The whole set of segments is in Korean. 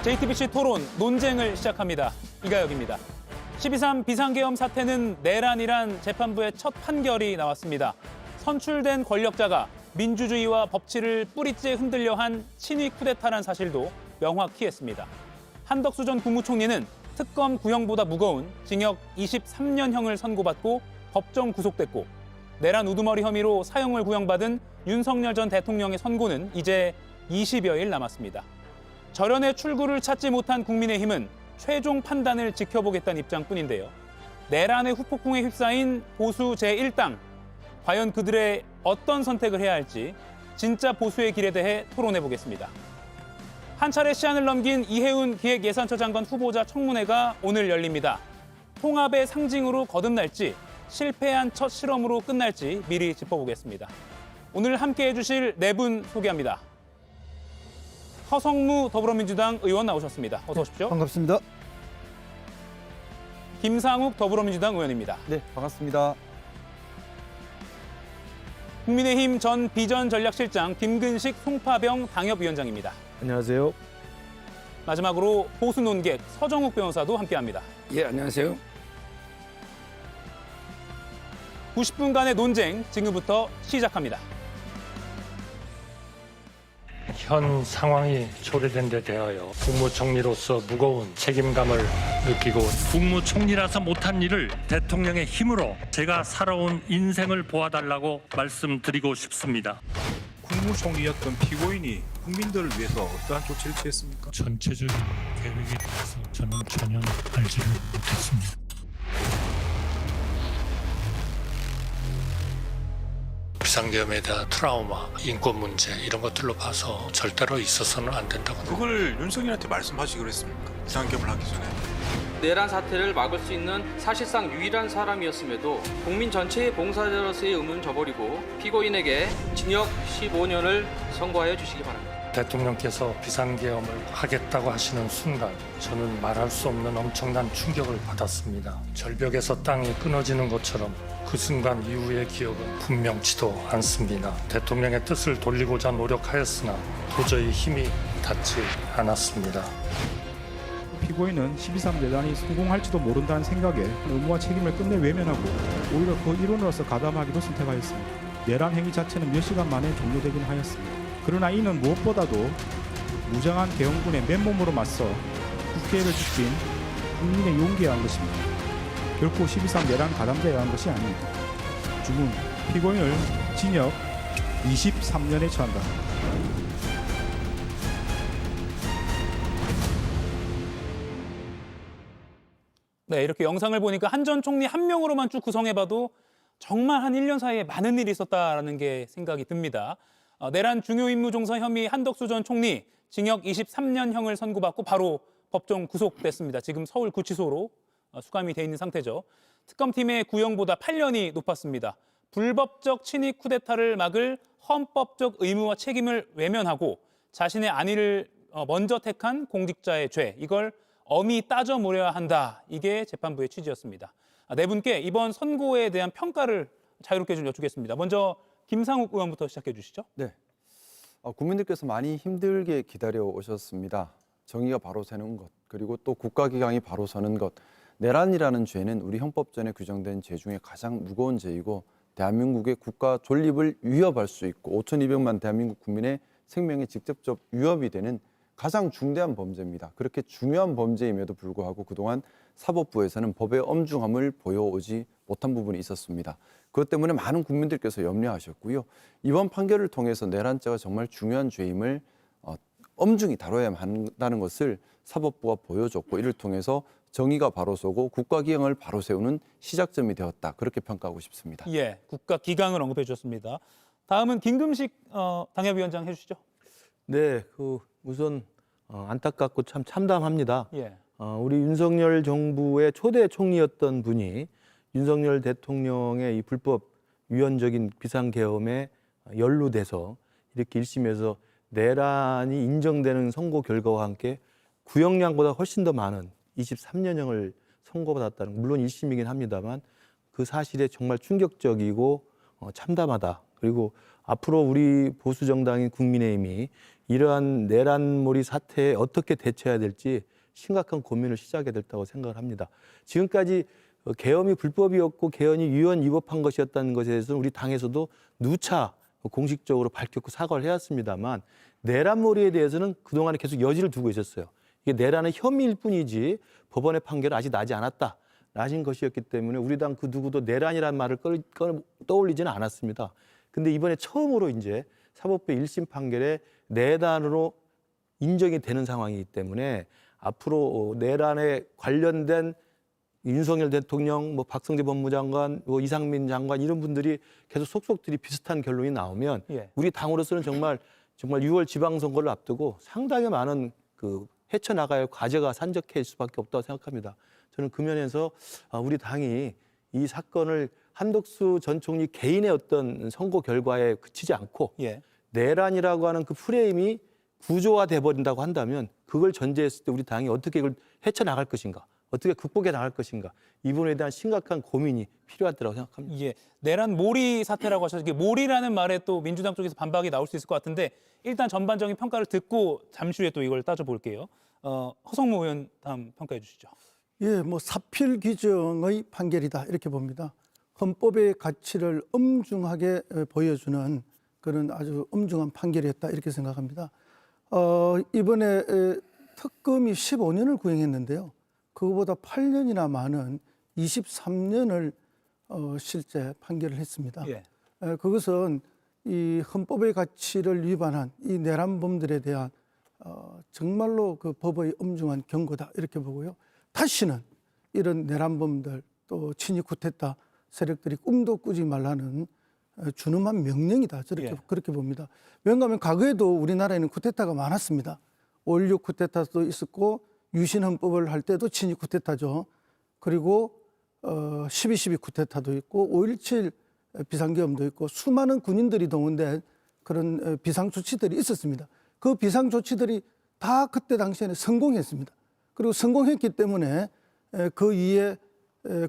JTBC 토론 논쟁을 시작합니다. 이가혁입니다. 12.3 비상계엄 사태는 내란이란 재판부의 첫 판결이 나왔습니다. 선출된 권력자가 민주주의와 법치를 뿌리째 흔들려 한 친위 쿠데타란 사실도 명확히 했습니다. 한덕수 전 국무총리는 특검 구형보다 무거운 징역 23년형을 선고받고 법정 구속됐고, 내란 우두머리 혐의로 사형을 구형받은 윤석열 전 대통령의 선고는 이제 20여일 남았습니다. 절연의 출구를 찾지 못한 국민의힘은 최종 판단을 지켜보겠다는 입장뿐인데요. 내란의 후폭풍에 휩싸인 보수 제1당, 과연 그들의 어떤 선택을 해야 할지 진짜 보수의 길에 대해 토론해보겠습니다. 한 차례 시한을 넘긴 이해운 기획예산처 장관 후보자 청문회가 오늘 열립니다. 통합의 상징으로 거듭날지, 실패한 첫 실험으로 끝날지 미리 짚어보겠습니다. 오늘 함께해 주실 네 분 소개합니다. 허성무 더불어민주당 의원 나오셨습니다. 어서 오십시오. 반갑습니다. 김상욱 더불어민주당 의원입니다. 네, 반갑습니다. 국민의힘 전 비전전략실장 김근식 송파병 당협위원장입니다. 안녕하세요. 마지막으로 보수 논객 서정욱 변호사도 함께합니다. 예, 안녕하세요. 90분간의 논쟁 지금부터 시작합니다. 현 상황이 초래된 데 대하여 국무총리로서 무거운 책임감을 느끼고, 국무총리라서 못한 일을 대통령의 힘으로 제가 살아온 인생을 보아달라고 말씀드리고 싶습니다. 국무총리였던 피고인이 국민들을 위해서 어떠한 조치를 취했습니까? 전체적인 계획에 대해서 저는 전혀 알지를 못했습니다. 비상계엄에 대한 트라우마, 인권 문제 이런 것들로 봐서 절대로 있어서는 안 된다고. 그걸 윤석열한테 말씀하시기로 했습니까? 비상계엄을 하기 전에. 내란 사태를 막을 수 있는 사실상 유일한 사람이었음에도 국민 전체의 봉사자로서의 의무는 저버리고 피고인에게 징역 15년을 선고하여 주시기 바랍니다. 대통령께서 비상계엄을 하겠다고 하시는 순간 저는 말할 수 없는 엄청난 충격을 받았습니다. 절벽에서 땅이 끊어지는 것처럼 그 순간 이후의 기억은 분명치도 않습니다. 대통령의 뜻을 돌리고자 노력하였으나 도저히 힘이 닿지 않았습니다. 피고인은 12.3 내란이 성공할지도 모른다는 생각에 의무와 책임을 끝내 외면하고 오히려 그 일원으로서 가담하기도 선택하였습니다. 내란 행위 자체는 몇 시간 만에 종료되긴 하였습니다. 그러나 이는 무엇보다도 무장한 계엄군의 맨몸으로 맞서 국회를 지킨 국민의 용기에 의한 것입니다. 결코 12.3 내란 가담자에 의한 것이 아닙니다. 주문, 피고인을 징역 23년에 처한다. 네, 이렇게 영상을 보니까 한 전 총리 한 명으로만 쭉 구성해봐도 정말 한 1년 사이에 많은 일이 있었다라는 게 생각이 듭니다. 내란 중요 임무 종사 혐의 한덕수 전 총리 징역 23년형을 선고받고 바로 법정 구속됐습니다. 지금 서울구치소로 수감이 돼 있는 상태죠. 특검팀의 구형보다 8년이 높았습니다. 불법적 친위 쿠데타를 막을 헌법적 의무와 책임을 외면하고 자신의 안위를 먼저 택한 공직자의 죄, 이걸 엄히 따져 물어야 한다. 이게 재판부의 취지였습니다. 네 분께 이번 선고에 대한 평가를 자유롭게 좀 여쭙겠습니다. 먼저 김상욱 의원부터 시작해 주시죠. 네, 국민들께서 많이 힘들게 기다려 오셨습니다. 정의가 바로 서는 것, 그리고 또 국가기강이 바로 서는 것. 내란이라는 죄는 우리 형법전에 규정된 죄 중에 가장 무거운 죄이고 대한민국의 국가 존립을 위협할 수 있고 5,200만 대한민국 국민의 생명에 직접적 위협이 되는 가장 중대한 범죄입니다. 그렇게 중요한 범죄임에도 불구하고 그동안 사법부에서는 법의 엄중함을 보여오지 못한 부분이 있었습니다. 그것 때문에 많은 국민들께서 염려하셨고요. 이번 판결을 통해서 내란죄가 정말 중요한 죄임을 엄중히 다뤄야 한다는 것을 사법부가 보여줬고, 이를 통해서 정의가 바로 서고 국가기강을 바로 세우는 시작점이 되었다. 그렇게 평가하고 싶습니다. 예, 국가기강을 언급해 주셨습니다. 다음은 김금식 당협위원장 해주시죠. 네, 우선 안타깝고 참 참담합니다. 예. 우리 윤석열 정부의 초대 총리였던 분이 윤석열 대통령의 이 불법 위헌적인 비상계엄에 연루돼서 이렇게 1심에서 내란이 인정되는 선고 결과와 함께 구형량보다 훨씬 더 많은 23년형을 선고받았다는, 물론 1심이긴 합니다만 그 사실에 정말 충격적이고 참담하다. 그리고 앞으로 우리 보수 정당인 국민의힘이 이러한 내란몰이 사태에 어떻게 대처해야 될지 심각한 고민을 시작해야 됐다고 생각을 합니다. 지금까지 계엄이 불법이었고 계엄이 위헌 위법한 것이었다는 것에 대해서는 우리 당에서도 누차 공식적으로 밝혔고 사과를 해왔습니다만 내란몰이에 대해서는 그동안에 계속 여지를 두고 있었어요. 이게 내란은 혐의일 뿐이지 법원의 판결은 아직 나지 않았다라는 것이었기 때문에 우리 당 그 누구도 내란이라는 말을 떠올리지는 않았습니다. 근데 이번에 처음으로 이제 사법부 1심 판결에 내란으로 인정이 되는 상황이기 때문에 앞으로 내란에 관련된 윤석열 대통령, 뭐 박성재 법무장관, 뭐 이상민 장관 이런 분들이 계속 속속들이 비슷한 결론이 나오면 예. 우리 당으로서는 정말 6월 지방선거를 앞두고 상당히 많은 헤쳐나가야 할 과제가 산적해질 수밖에 없다고 생각합니다. 저는 그 면에서 우리 당이 이 사건을 한덕수 전 총리 개인의 어떤 선거 결과에 그치지 않고 예. 내란이라고 하는 그 프레임이 구조화돼 버린다고 한다면 그걸 전제했을 때 우리 당이 어떻게 이걸 헤쳐나갈 것인가, 어떻게 극복해 나갈 것인가, 이 부분에 대한 심각한 고민이 필요하다고 생각합니다. 예, 내란 몰이 사태라고 하셔서 이게 몰이라는 말에 또 민주당 쪽에서 반박이 나올 수 있을 것 같은데 일단 전반적인 평가를 듣고 잠시 후에 또 이걸 따져볼게요. 허성무 의원 다음 평가해 주시죠. 예, 뭐 사필 규정의 판결이다 이렇게 봅니다. 헌법의 가치를 엄중하게 보여주는 그런 아주 엄중한 판결이었다 이렇게 생각합니다. 이번에 특검이 15년을 구형했는데요. 그거보다 8년이나 많은 23년을 실제 판결을 했습니다. 예. 그것은 이 헌법의 가치를 위반한 이 내란범들에 대한 정말로 그 법의 엄중한 경고다 이렇게 보고요. 다시는 이런 내란범들 또 친위 쿠데타 세력들이 꿈도 꾸지 말라는 준엄한 명령이다 저렇게 그렇게 봅니다. 왜냐하면 과거에도 우리나라에는 쿠데타가 많았습니다. 5.16 쿠데타도 있었고 유신 헌법을 할 때도 친위 쿠데타죠. 그리고 12.12 쿠데타도 있고 5.17 비상계엄도 있고 수많은 군인들이 동원된 그런 비상조치들이 있었습니다. 그 비상조치들이 다 그때 당시에는 성공했습니다. 그리고 성공했기 때문에 그 이에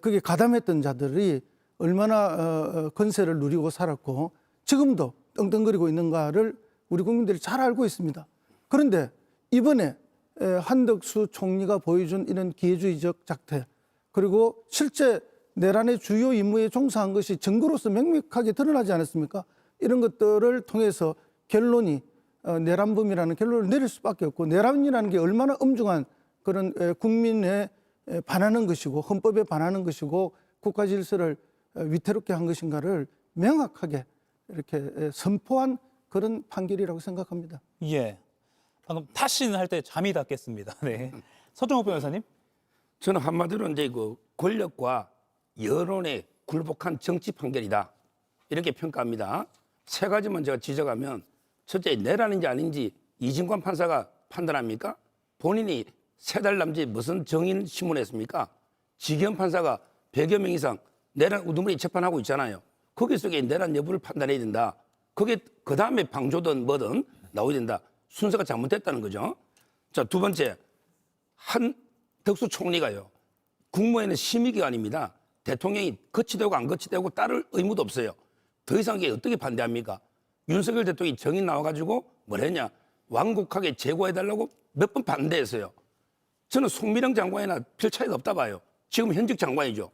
그게 가담했던 자들이 얼마나 권세를 누리고 살았고 지금도 떵떵거리고 있는가를 우리 국민들이 잘 알고 있습니다. 그런데 이번에 한덕수 총리가 보여준 이런 기회주의적 작태 그리고 실제 내란의 주요 임무에 종사한 것이 증거로서 명백하게 드러나지 않았습니까? 이런 것들을 통해서 결론이 내란범이라는 결론을 내릴 수밖에 없고 내란이라는 게 얼마나 엄중한 그런 국민에 반하는 것이고 헌법에 반하는 것이고 국가 질서를 위태롭게 한 것인가를 명확하게 이렇게 선포한 그런 판결이라고 생각합니다. 예. 방금 타신 할 때 잠이 다 깼습니다. 네. 서정욱 변호사님. 저는 한마디로 이제 그 권력과 여론에 굴복한 정치 판결이다 이렇게 평가합니다. 세 가지만 제가 지적하면 첫째 내란인지 아닌지 이진관 판사가 판단합니까? 본인이 3달 남짓 무슨 정인 신문했습니까? 지기현 판사가 100여 명 이상 내란 우두머리 재판하고 있잖아요. 거기 속에 내란 여부를 판단해야 된다. 그게 그 다음에 방조든 뭐든 나오야 된다. 순서가 잘못됐다는 거죠. 자, 두 번째 한덕수 총리가요. 국무회의는 심의기관입니다. 대통령이 거치되고 안 거치되고 따를 의무도 없어요. 더 이상 이게 어떻게 반대합니까? 윤석열 대통령이 정인 나와가지고 뭘 했냐. 완곡하게 제고해달라고 몇 번 반대했어요. 저는 송미령 장관이나 별 차이가 없다 봐요. 지금 현직 장관이죠.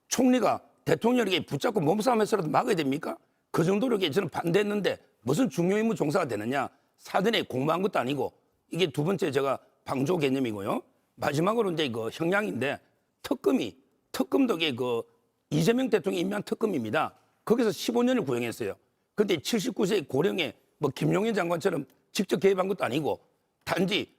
총리가 대통령에게 붙잡고 몸싸움해서라도 막아야 됩니까? 그 정도로 저는 반대했는데 무슨 중요 임무 종사가 되느냐. 사전에 공부한 것도 아니고 이게 두 번째 제가 방조 개념이고요. 마지막으로 이제 그 형량인데 특검도 이게 그 이재명 대통령이 임명한 특검입니다. 거기서 15년을 구형했어요. 근데 79세 고령의 뭐 김용현 장관처럼 직접 개입한 것도 아니고 단지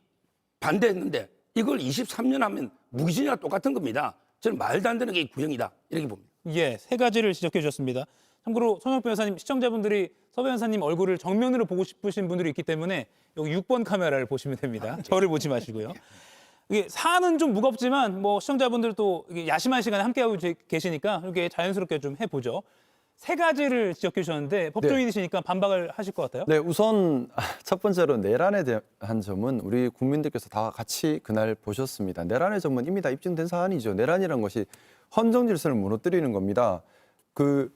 반대했는데 이걸 23년 하면 무기징역과 똑같은 겁니다. 저는 말도 안 되는 게 구형이다 이렇게 봅니다. 예, 세 가지를 지적해 주셨습니다. 참고로 손혁 변호사님, 시청자분들이 서 변호사님 얼굴을 정면으로 보고 싶으신 분들이 있기 때문에 여기 6번 카메라를 보시면 됩니다. 저를 보지 마시고요. 이게 사안은 좀 무겁지만 뭐 시청자분들도 야심한 시간에 함께하고 계시니까 이렇게 자연스럽게 좀 해보죠. 세 가지를 지적해 주셨는데 법조인이시니까 반박을 하실 것 같아요. 네, 우선 첫 번째로 내란에 대한 점은 우리 국민들께서 다 같이 그날 보셨습니다. 내란의 점은 이미 다 입증된 사안이죠. 내란이라는 것이 헌정 질서를 무너뜨리는 겁니다. 그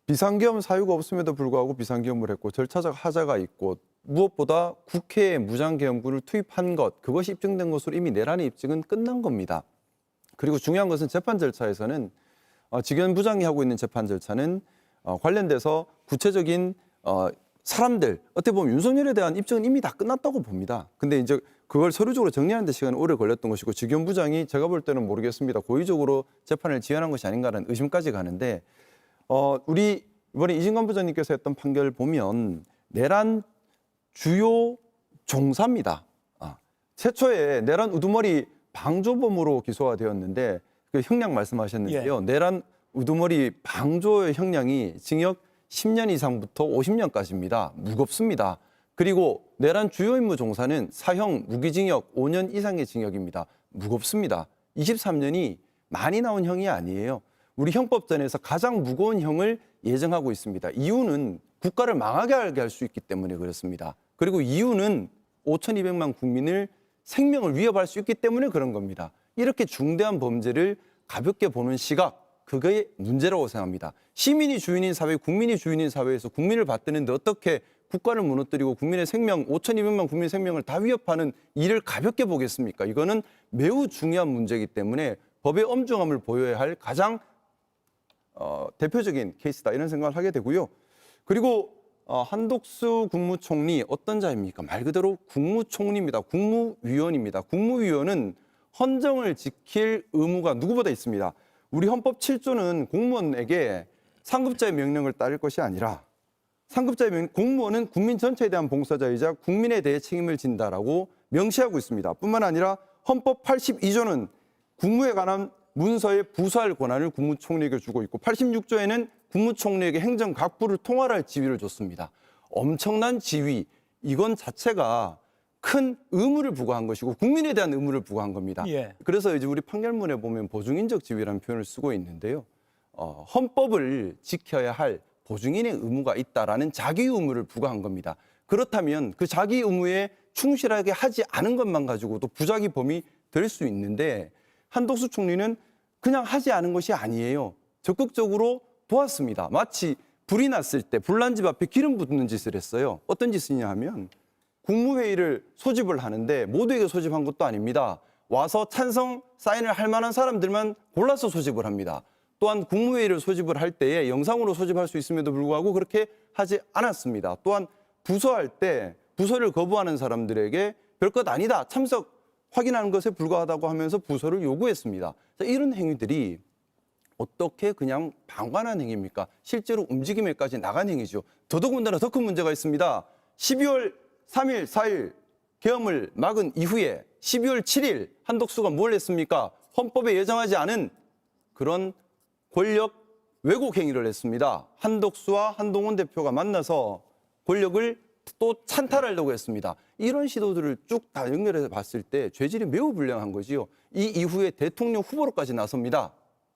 비상계엄 사유가 없음에도 불구하고 비상계엄을 했고 절차적 하자가 있고 무엇보다 국회에 무장계엄군을 투입한 것, 그것이 입증된 것으로 이미 내란의 입증은 끝난 겁니다. 그리고 중요한 것은 재판 절차에서는 직원 부장이 하고 있는 재판 절차는 관련돼서 구체적인 사람들, 어떻게 보면 윤석열에 대한 입증은 이미 다 끝났다고 봅니다. 근데 이제 그걸 서류적으로 정리하는 데 시간이 오래 걸렸던 것이고 직원 부장이 제가 볼 때는 모르겠습니다. 고의적으로 재판을 지연한 것이 아닌가라는 의심까지 가는데 우리 이번에 이진관 부장님께서 했던 판결 보면 내란 주요 종사입니다. 최초에 내란 우두머리 방조범으로 기소가 되었는데 그 형량 말씀하셨는데요. 내란 우두머리 방조의 형량이 징역 10년 이상부터 50년까지입니다. 무겁습니다. 그리고 내란 주요 임무 종사는 사형 무기징역 5년 이상의 징역입니다. 무겁습니다. 23년이 많이 나온 형이 아니에요. 우리 형법전에서 가장 무거운 형을 예정하고 있습니다. 이유는 국가를 망하게 하게 할 수 있기 때문에 그렇습니다. 그리고 이유는 5,200만 국민을 생명을 위협할 수 있기 때문에 그런 겁니다. 이렇게 중대한 범죄를 가볍게 보는 시각, 그게 문제라고 생각합니다. 시민이 주인인 사회, 국민이 주인인 사회에서 국민을 받드는데 어떻게 국가를 무너뜨리고 국민의 생명, 5,200만 국민의 생명을 다 위협하는 일을 가볍게 보겠습니까? 이거는 매우 중요한 문제이기 때문에 법의 엄중함을 보여야 할 가장 대표적인 케이스다 이런 생각을 하게 되고요. 그리고 한독수 국무총리 어떤 자입니까? 말 그대로 국무총리입니다. 국무위원입니다. 국무위원은 헌정을 지킬 의무가 누구보다 있습니다. 우리 헌법 7조는 공무원에게 상급자의 명령을 따를 것이 아니라 공무원은 국민 전체에 대한 봉사자이자 국민에 대해 책임을 진다라고 명시하고 있습니다. 뿐만 아니라 헌법 82조는 국무에 관한 문서에 부서할 권한을 국무총리에게 주고 있고 86조에는 국무총리에게 행정 각부를 통할할 지위를 줬습니다. 엄청난 지위, 이건 자체가 큰 의무를 부과한 것이고 국민에 대한 의무를 부과한 겁니다. 그래서 이제 우리 판결문에 보면 보증인적 지위라는 표현을 쓰고 있는데요. 헌법을 지켜야 할 보증인의 의무가 있다라는 자기 의무를 부과한 겁니다. 그렇다면 그 자기 의무에 충실하게 하지 않은 것만 가지고도 부작위 범위 될 수 있는데 한독수 총리는 그냥 하지 않은 것이 아니에요. 적극적으로 도왔습니다. 마치 불이 났을 때 불난 집 앞에 기름 붓는 짓을 했어요. 어떤 짓이냐 하면 국무회의를 소집을 하는데 모두에게 소집한 것도 아닙니다. 와서 찬성 사인을 할 만한 사람들만 골라서 소집을 합니다. 또한 국무회의를 소집을 할 때에 영상으로 소집할 수 있음에도 불구하고 그렇게 하지 않았습니다. 또한 부서할 때 부서를 거부하는 사람들에게 별것 아니다, 참석 확인하는 것에 불과하다고 하면서 부서를 요구했습니다. 이런 행위들이 어떻게 그냥 방관한 행위입니까? 실제로 움직임에까지 나간 행위죠. 더더군다나 더 큰 문제가 있습니다. 12월 3일, 4일 계엄을 막은 이후에 12월 7일 한독수가 뭘 했습니까? 헌법에 예정하지 않은 그런 권력 왜곡 행위를 했습니다. 한독수와 한동훈 대표가 만나서 권력을 또 찬탈하려고 했습니다. 이런 시도들을 쭉 다 연결해서 봤을 때 죄질이 매우 불량한 거지요. 이 이후에 대통령 후보로까지 나섭니다.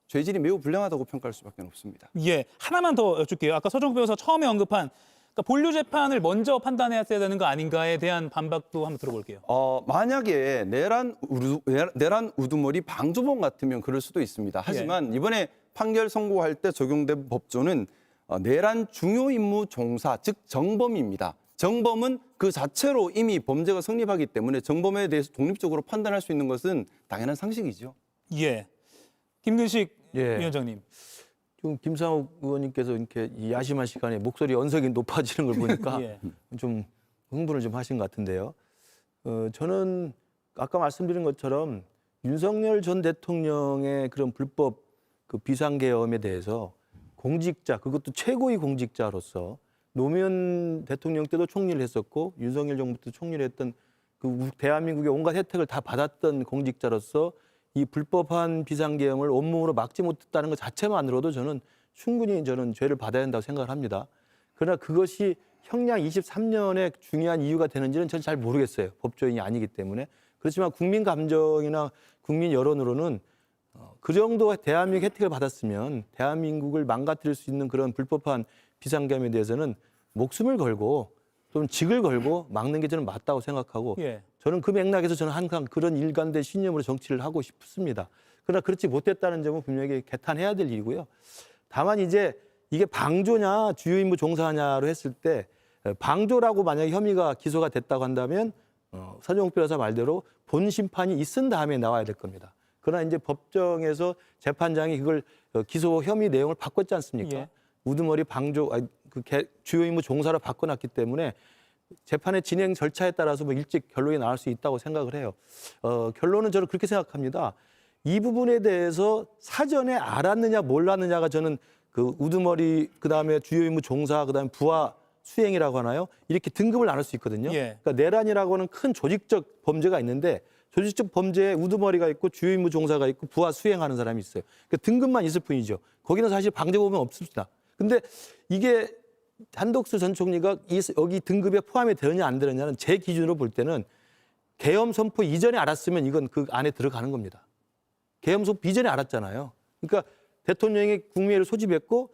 죄질이 매우 불량하다고 평가할 수밖에 없습니다. 하나만 더 여쭐게요. 아까 서정국 변호사 처음에 언급한 그러니까 본류 재판을 먼저 판단해야 되는 거 아닌가에 대한 반박도 한번 들어볼게요. 만약에 내란 우두머리 방조범 같으면 그럴 수도 있습니다. 하지만 이번에 판결 선고할 때 적용된 법조는 내란 중요 임무 종사, 즉 정범입니다. 정범은 그 자체로 이미 범죄가 성립하기 때문에 정범에 대해서 독립적으로 판단할 수 있는 것은 당연한 상식이죠. 김근식 위원장님. 지금 김상욱 의원님께서 이렇게 이 야심한 시간에 목소리 언성이 높아지는 걸 보니까 좀 흥분을 좀 하신 것 같은데요. 저는 아까 말씀드린 것처럼 윤석열 전 대통령의 그런 불법 그 비상계엄에 대해서 공직자, 그것도 최고위 공직자로서 노무현 대통령 때도 총리를 했었고 윤석열 정부 때도 총리를 했던 그 대한민국의 온갖 혜택을 다 받았던 공직자로서 이 불법한 비상계엄을 온몸으로 막지 못했다는 것 자체만으로도 저는 충분히 죄를 받아야 한다고 생각을 합니다. 그러나 그것이 형량 23년의 중요한 이유가 되는지는 저는 잘 모르겠어요. 법조인이 아니기 때문에. 그렇지만 국민 감정이나 국민 여론으로는 그 정도 대한민국 혜택을 받았으면 대한민국을 망가뜨릴 수 있는 그런 불법한 비상계엄에 대해서는 목숨을 걸고 좀 직을 걸고 막는 게 저는 맞다고 생각하고 저는 그 맥락에서 저는 항상 그런 일관된 신념으로 정치를 하고 싶습니다. 그러나 그렇지 못했다는 점은 분명히 개탄해야 될 일이고요. 다만 이제 이게 방조냐 주요 임무 종사냐로 했을 때 방조라고 만약에 혐의가 기소가 됐다고 한다면 서정욱 변호사 말대로 본 심판이 있은 다음에 나와야 될 겁니다. 그러나 이제 법정에서 재판장이 그걸 기소 혐의 내용을 바꿨지 않습니까? 예. 우두머리 방조 주요 임무 종사로 바꿔놨기 때문에 재판의 진행 절차에 따라서 뭐 일찍 결론이 나올 수 있다고 생각을 해요. 결론은 저는 그렇게 생각합니다. 이 부분에 대해서 사전에 알았느냐 몰랐느냐가 저는 그 우두머리 그다음에 주요 임무 종사 그다음에 부하 수행이라고 하나요? 이렇게 등급을 나눌 수 있거든요. 예. 그러니까 내란이라고 하는 큰 조직적 범죄가 있는데 조직적 범죄에 우두머리가 있고 주요 임무 종사가 있고 부하 수행하는 사람이 있어요. 그러니까 등급만 있을 뿐이죠. 거기는 사실 방제범은 없습니다. 근데 이게 한덕수 전 총리가 여기 등급에 포함이 되느냐 안 되느냐는 제 기준으로 볼 때는 계엄 선포 이전에 알았으면 이건 그 안에 들어가는 겁니다. 계엄 선포 이전에 알았잖아요. 그러니까 대통령이 국무회의를 소집했고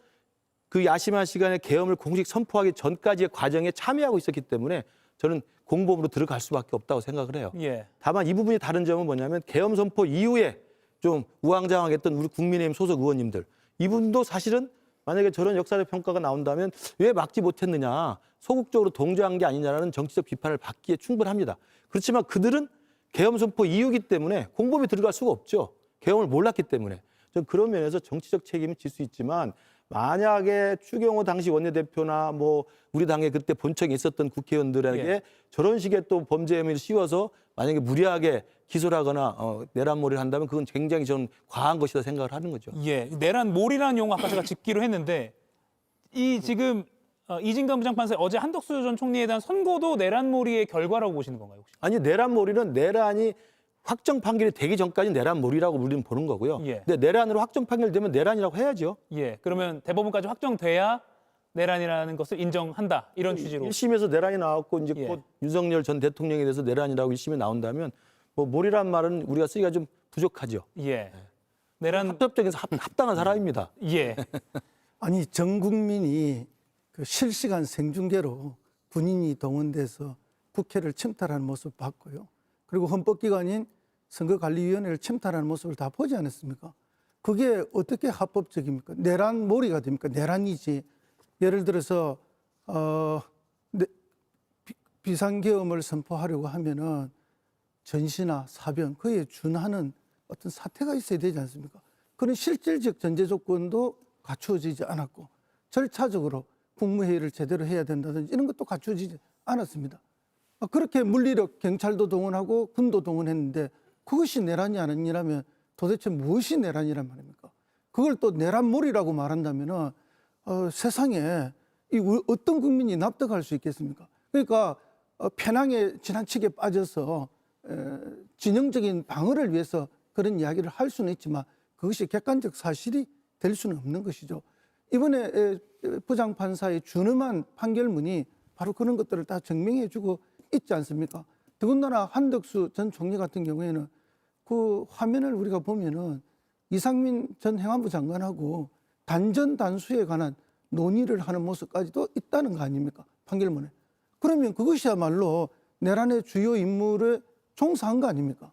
그 야심한 시간에 계엄을 공식 선포하기 전까지의 과정에 참여하고 있었기 때문에 저는 공범으로 들어갈 수밖에 없다고 생각을 해요. 예. 다만 이 부분이 다른 점은 뭐냐면 계엄 선포 이후에 좀 우왕좌왕했던 우리 국민의힘 소속 의원님들 이분도 사실은 만약에 저런 역사적 평가가 나온다면 왜 막지 못했느냐 소극적으로 동조한 게 아니냐라는 정치적 비판을 받기에 충분합니다. 그렇지만 그들은 계엄 선포 이후이기 때문에 공범에 들어갈 수가 없죠. 계엄을 몰랐기 때문에. 저는 그런 면에서 정치적 책임을 질 수 있지만 만약에 추경호 당시 원내대표나 뭐 우리 당에 그때 본청에 있었던 국회의원들에게 예. 저런 식의 또 범죄 혐의를 씌워서 만약에 무리하게 기소를 하거나 내란몰이를 한다면 그건 굉장히 저는 과한 것이다 생각을 하는 거죠. 예, 내란몰이라는 용어 아까 제가 짚기로 했는데 이 지금 이진관 부장판사의 어제 한덕수 전 총리에 대한 선고도 내란몰이의 결과라고 보시는 건가요? 혹시? 아니 내란몰이는 내란이 확정 판결이 되기 전까지 내란몰이라고 우리는 보는 거고요. 예. 근데 내란으로 확정 판결되면 내란이라고 해야죠. 예, 그러면 대법원까지 확정돼야 내란이라는 것을 인정한다 이런 취지로. 1심에서 내란이 나왔고 이제 예. 곧 윤석열 전 대통령에 대해서 내란이라고 1심에 나온다면 뭐 몰이란 말은 우리가 쓰기가 좀 부족하죠. 예, 내란 합법적인 합당한 사람입니다. 예, 아니 전 국민이 그 실시간 생중계로 군인이 동원돼서 국회를 침탈하는 모습을 봤고요. 그리고 헌법기관인 선거관리위원회를 침탈하는 모습을 다 보지 않았습니까? 그게 어떻게 합법적입니까? 내란몰이가 됩니까? 내란이지. 예를 들어서 비상계엄을 선포하려고 하면은 전시나 사변 그에 준하는 어떤 사태가 있어야 되지 않습니까? 그런 실질적 전제 조건도 갖추어지지 않았고 절차적으로 국무회의를 제대로 해야 된다든지 이런 것도 갖추어지지 않았습니다. 그렇게 물리력 경찰도 동원하고 군도 동원했는데 그것이 내란이 아니라면 도대체 무엇이 내란이란 말입니까? 그걸 또 내란몰이라고 말한다면은 세상에 어떤 국민이 납득할 수 있겠습니까? 그러니까 편향에 지나치게 빠져서 진영적인 방어를 위해서 그런 이야기를 할 수는 있지만 그것이 객관적 사실이 될 수는 없는 것이죠. 이번에 부장판사의 준엄한 판결문이 바로 그런 것들을 다 증명해주고 있지 않습니까? 더군다나 한덕수 전 총리 같은 경우에는 그 화면을 우리가 보면은 이상민 전 행안부 장관하고 단전단수에 관한 논의를 하는 모습까지도 있다는 거 아닙니까? 판결문에. 그러면 그것이야말로 내란의 주요 임무를 종사한 거 아닙니까?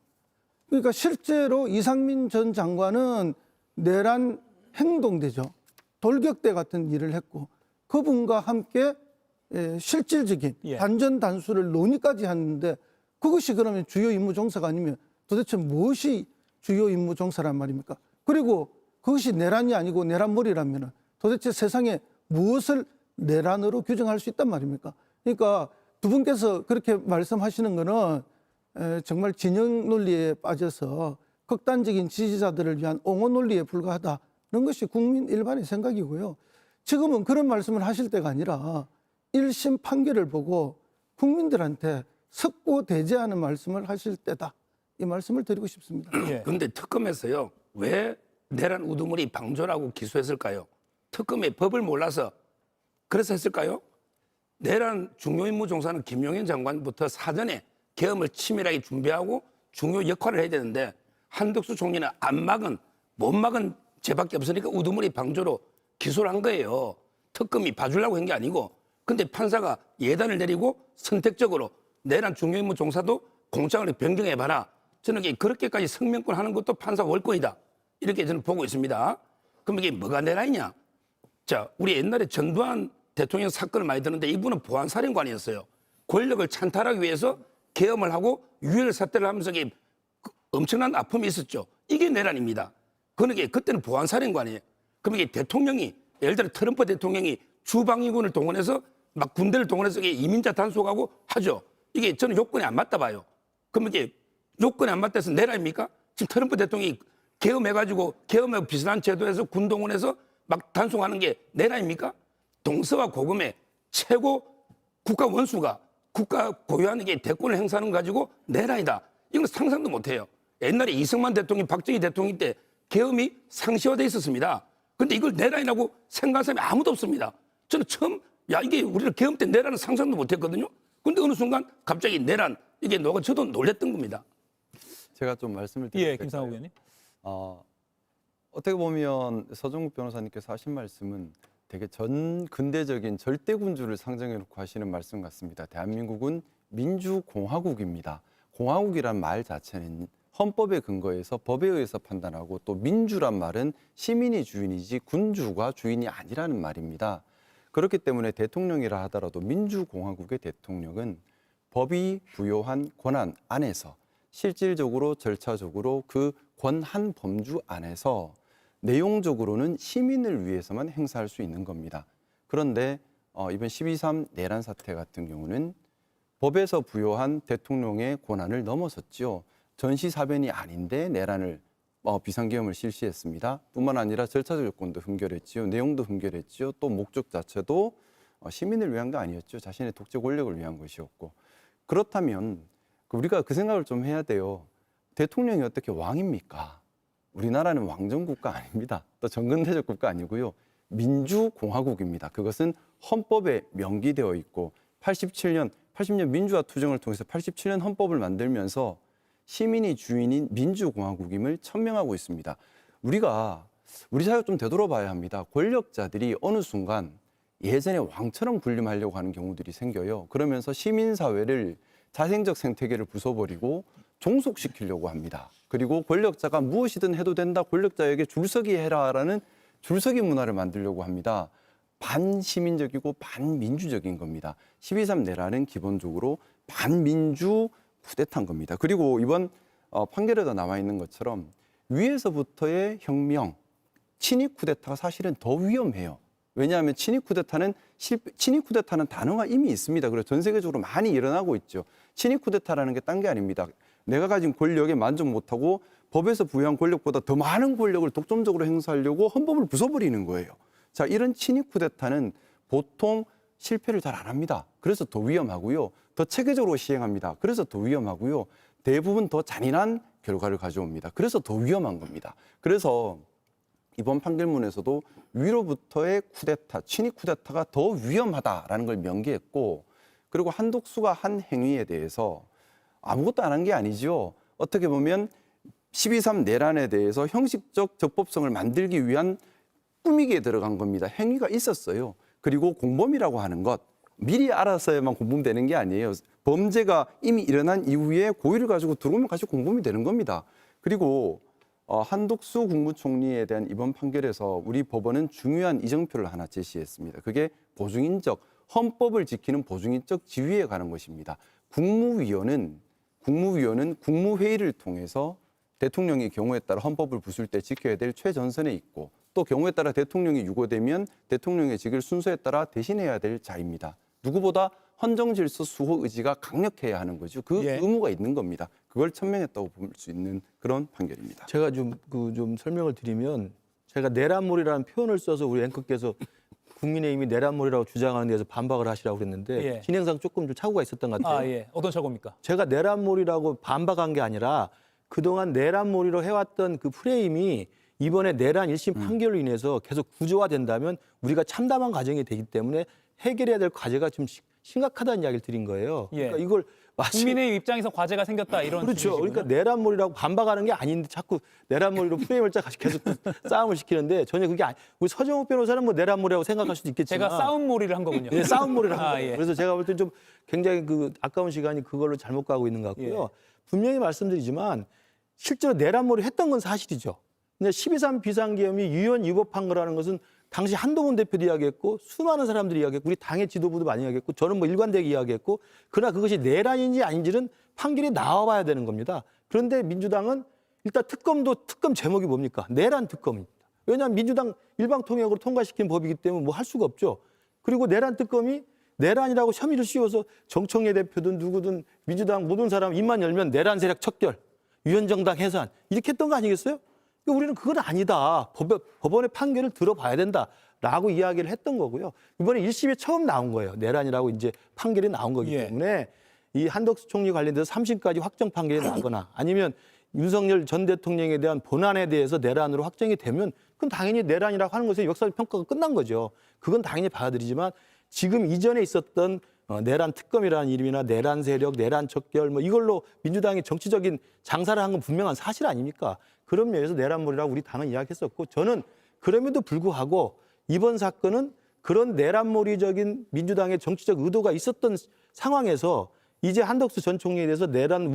그러니까 실제로 이상민 전 장관은 내란 행동대죠. 돌격대 같은 일을 했고 그분과 함께 실질적인 예. 단전단수를 논의까지 하는데 그것이 그러면 주요 임무 종사가 아니면 도대체 무엇이 주요 임무 종사란 말입니까? 그리고 그것이 내란이 아니고 내란몰이라면 도대체 세상에 무엇을 내란으로 규정할 수 있단 말입니까? 그러니까 두 분께서 그렇게 말씀하시는 거는 정말 진영 논리에 빠져서 극단적인 지지자들을 위한 옹호 논리에 불과하다는 것이 국민 일반의 생각이고요. 지금은 그런 말씀을 하실 때가 아니라 1심 판결을 보고 국민들한테 석고대죄하는 말씀을 하실 때다. 이 말씀을 드리고 싶습니다. 예. 그런데 특검에서요. 왜 내란 우두머리 방조라고 기소했을까요? 특검의 법을 몰라서 그래서 했을까요? 내란 중요 임무 종사는 김용현 장관부터 사전에 계엄을 치밀하게 준비하고 중요 역할을 해야 되는데 한덕수 총리는 안 막은 못 막은 죄밖에 없으니까 우두머리 방조로 기소를 한 거예요. 특검이 봐주려고 한 게 아니고 근데 판사가 예단을 내리고 선택적으로 내란 중요 임무 종사도 공장을 변경해봐라. 저는 그렇게까지 성명권 하는 것도 판사 월권이다. 이렇게 저는 보고 있습니다. 그럼 이게 뭐가 내란이냐? 자, 우리 옛날에 전두환 대통령 사건을 많이 듣는데 이분은 보안사령관이었어요. 권력을 찬탈하기 위해서 계엄을 하고 유혈 사태를 하면서 이게 엄청난 아픔이 있었죠. 이게 내란입니다. 그러니까 그때는 보안사령관이에요. 그럼 이게 대통령이 예를 들어 트럼프 대통령이 주방위군을 동원해서 막 군대를 동원해서 이게 이민자 단속하고 하죠. 이게 저는 요건이 안 맞다 봐요. 그럼 이게 요건이 안 맞다 해서 내란입니까? 지금 트럼프 대통령이 계엄해가지고 계엄하고 비슷한 제도에서 군 동원해서 막 단속하는 게 내란입니까? 동서와 고금의 최고 국가 원수가 국가 고유한 게 대권을 행사하는 거 가지고 내란이다. 이건 상상도 못해요. 옛날에 이승만 대통령, 박정희 대통령 때 계엄이 상시화돼 있었습니다. 근데 이걸 내란이라고 생각하는 사람이 아무도 없습니다. 저는 처음 이게 우리가 계엄 때 내란은 상상도 못했거든요. 근데 어느 순간 갑자기 내란 이게 너가 저도 놀랬던 겁니다. 제가 좀 말씀을 드릴게요. 예, 김상욱 의원님. 어떻게 보면 서정국 변호사님께서 하신 말씀은 되게 전 근대적인 절대군주를 상정해 놓고 하시는 말씀 같습니다. 대한민국은 민주공화국입니다. 공화국이란 말 자체는 헌법에 근거해서 법에 의해서 판단하고 또 민주란 말은 시민이 주인이지 군주가 주인이 아니라는 말입니다. 그렇기 때문에 대통령이라 하더라도 민주공화국의 대통령은 법이 부여한 권한 안에서 실질적으로 절차적으로 그 권한 범주 안에서 내용적으로는 시민을 위해서만 행사할 수 있는 겁니다. 그런데 이번 12.3 내란 사태 같은 경우는 법에서 부여한 대통령의 권한을 넘어섰죠. 전시사변이 아닌데 내란을 비상계엄을 실시했습니다. 뿐만 아니라 절차적 요건도 흠결했지요. 내용도 흠결했지요. 또 목적 자체도 시민을 위한 게 아니었죠. 자신의 독재 권력을 위한 것이었고. 그렇다면 우리가 그 생각을 좀 해야 돼요. 대통령이 어떻게 왕입니까? 우리나라는 왕정국가 아닙니다. 또 전근대적 국가 아니고요. 민주공화국입니다. 그것은 헌법에 명기되어 있고 80년 민주화 투쟁을 통해서 87년 헌법을 만들면서 시민이 주인인 민주공화국임을 천명하고 있습니다. 우리 사회가 좀 되돌아봐야 합니다. 권력자들이 어느 순간 예전에 왕처럼 군림하려고 하는 경우들이 생겨요. 그러면서 시민사회를 자생적 생태계를 부숴버리고 종속시키려고 합니다. 그리고 권력자가 무엇이든 해도 된다, 권력자에게 줄서기 해라라는 줄서기 문화를 만들려고 합니다. 반시민적이고 반민주적인 겁니다. 12.3 내란은 기본적으로 반민주 쿠데타인 겁니다. 그리고 이번 판결에도 나와 있는 것처럼 위에서부터의 혁명, 친위 쿠데타가 사실은 더 위험해요. 왜냐하면 친위 쿠데타는 단어가 이미 있습니다. 그래서 전 세계적으로 많이 일어나고 있죠. 친위 쿠데타라는 게 딴 게 아닙니다. 내가 가진 권력에 만족 못하고 법에서 부여한 권력보다 더 많은 권력을 독점적으로 행사하려고 헌법을 부숴버리는 거예요. 자, 이런 친위 쿠데타는 보통 실패를 잘 안 합니다. 그래서 더 위험하고요. 더 체계적으로 시행합니다. 그래서 더 위험하고요. 대부분 더 잔인한 결과를 가져옵니다. 그래서 더 위험한 겁니다. 그래서 이번 판결문에서도 위로부터의 쿠데타, 친위 쿠데타가 더 위험하다라는 걸 명기했고, 그리고 한독수가 한 행위에 대해서 아무것도 안 한 게 아니죠. 어떻게 보면 12.3 내란에 대해서 형식적 적법성을 만들기 위한 꾸미기에 들어간 겁니다. 행위가 있었어요. 그리고 공범이라고 하는 것, 미리 알아서야만 공범되는 게 아니에요. 범죄가 이미 일어난 이후에 고의를 가지고 들어오면 같이 공범이 되는 겁니다. 그리고 한독수 국무총리에 대한 이번 판결에서 우리 법원은 중요한 이정표를 하나 제시했습니다. 그게 보증인적, 헌법을 지키는 보증인적 지위에 관한 것입니다. 국무위원은 국무회의를 통해서 대통령이 경우에 따라 헌법을 부술 때 지켜야 될 최전선에 있고, 또 경우에 따라 대통령이 유고되면 대통령의 직을 순서에 따라 대신해야 될 자입니다. 누구보다 헌정질서 수호 의지가 강력해야 하는 거죠. 그 의무가 있는 겁니다. 그걸 천명했다고 볼 수 있는 그런 판결입니다. 제가 좀 설명을 드리면, 제가 내란몰이라는 표현을 써서 우리 앵커께서 국민의힘이 내란몰이라고 주장하는 데서 반박을 하시라고 그랬는데 진행상 조금 좀 착오가 있었던 것 같아요. 어떤 착오입니까? 제가 내란몰이라고 반박한 게 아니라 그동안 내란몰이로 해왔던 그 프레임이 이번에 내란 1심 판결로 인해서 계속 구조화된다면 우리가 참담한 과정이 되기 때문에 해결해야 될 과제가 좀 심각하다는 이야기를 드린 거예요. 그러니까 이걸 국민의 입장에서 과제가 생겼다 이런 그렇죠. 취지시군요. 그러니까 내란몰이라고 반박하는 게 아닌데 자꾸 내란몰이로 프레임을 계속 싸움을 시키는데 전혀 그게 우리 서정욱 변호사는 뭐 내란몰이라고 생각할 수도 있겠지만 제가 싸움몰이를 한 거군요. 네, 싸움몰이를 한 거예요. 그래서 제가 볼 때 좀 굉장히 아까운 시간이 그걸로 잘못 가고 있는 것 같고요. 분명히 말씀드리지만 실제로 내란몰이 했던 건 사실이죠. 근데 12.3 비상계엄이 유연 위법한 거라는 것은 당시 한동훈 대표도 이야기했고 수많은 사람들이 이야기했고 우리 당의 지도부도 많이 이야기했고 저는 뭐 일관되게 이야기했고 그러나 그것이 내란인지 아닌지는 판결이 나와봐야 되는 겁니다. 그런데 민주당은 일단 특검 제목이 뭡니까? 내란 특검입니다. 왜냐하면 민주당 일방통역으로 통과시킨 법이기 때문에 뭐 할 수가 없죠. 그리고 내란 특검이 내란이라고 혐의를 씌워서 정청래 대표든 누구든 민주당 모든 사람 입만 열면 내란 세력 척결, 위헌정당 해산 이렇게 했던 거 아니겠어요? 그러니까 우리는 그건 아니다. 법원의 판결을 들어봐야 된다라고 이야기를 했던 거고요. 이번에 1심에 처음 나온 거예요. 내란이라고 이제 판결이 나온 거기 때문에 이 한덕수 총리 관련돼서 3심까지 확정 판결이 나거나 아니면 윤석열 전 대통령에 대한 본안에 대해서 내란으로 확정이 되면 그건 당연히 내란이라고 하는 것에 역사적 평가가 끝난 거죠. 그건 당연히 받아들이지만 지금 이전에 있었던 내란 특검이라는 이름이나 내란 세력, 내란 척결 뭐 이걸로 민주당이 정치적인 장사를 한 건 분명한 사실 아닙니까? 그런 면에서 내란몰이라고 우리 당은 이야기했었고 저는 그럼에도 불구하고 이번 사건은 그런 내란몰이적인 민주당의 정치적 의도가 있었던 상황에서 이제 한덕수 전 총리에 대해서 내란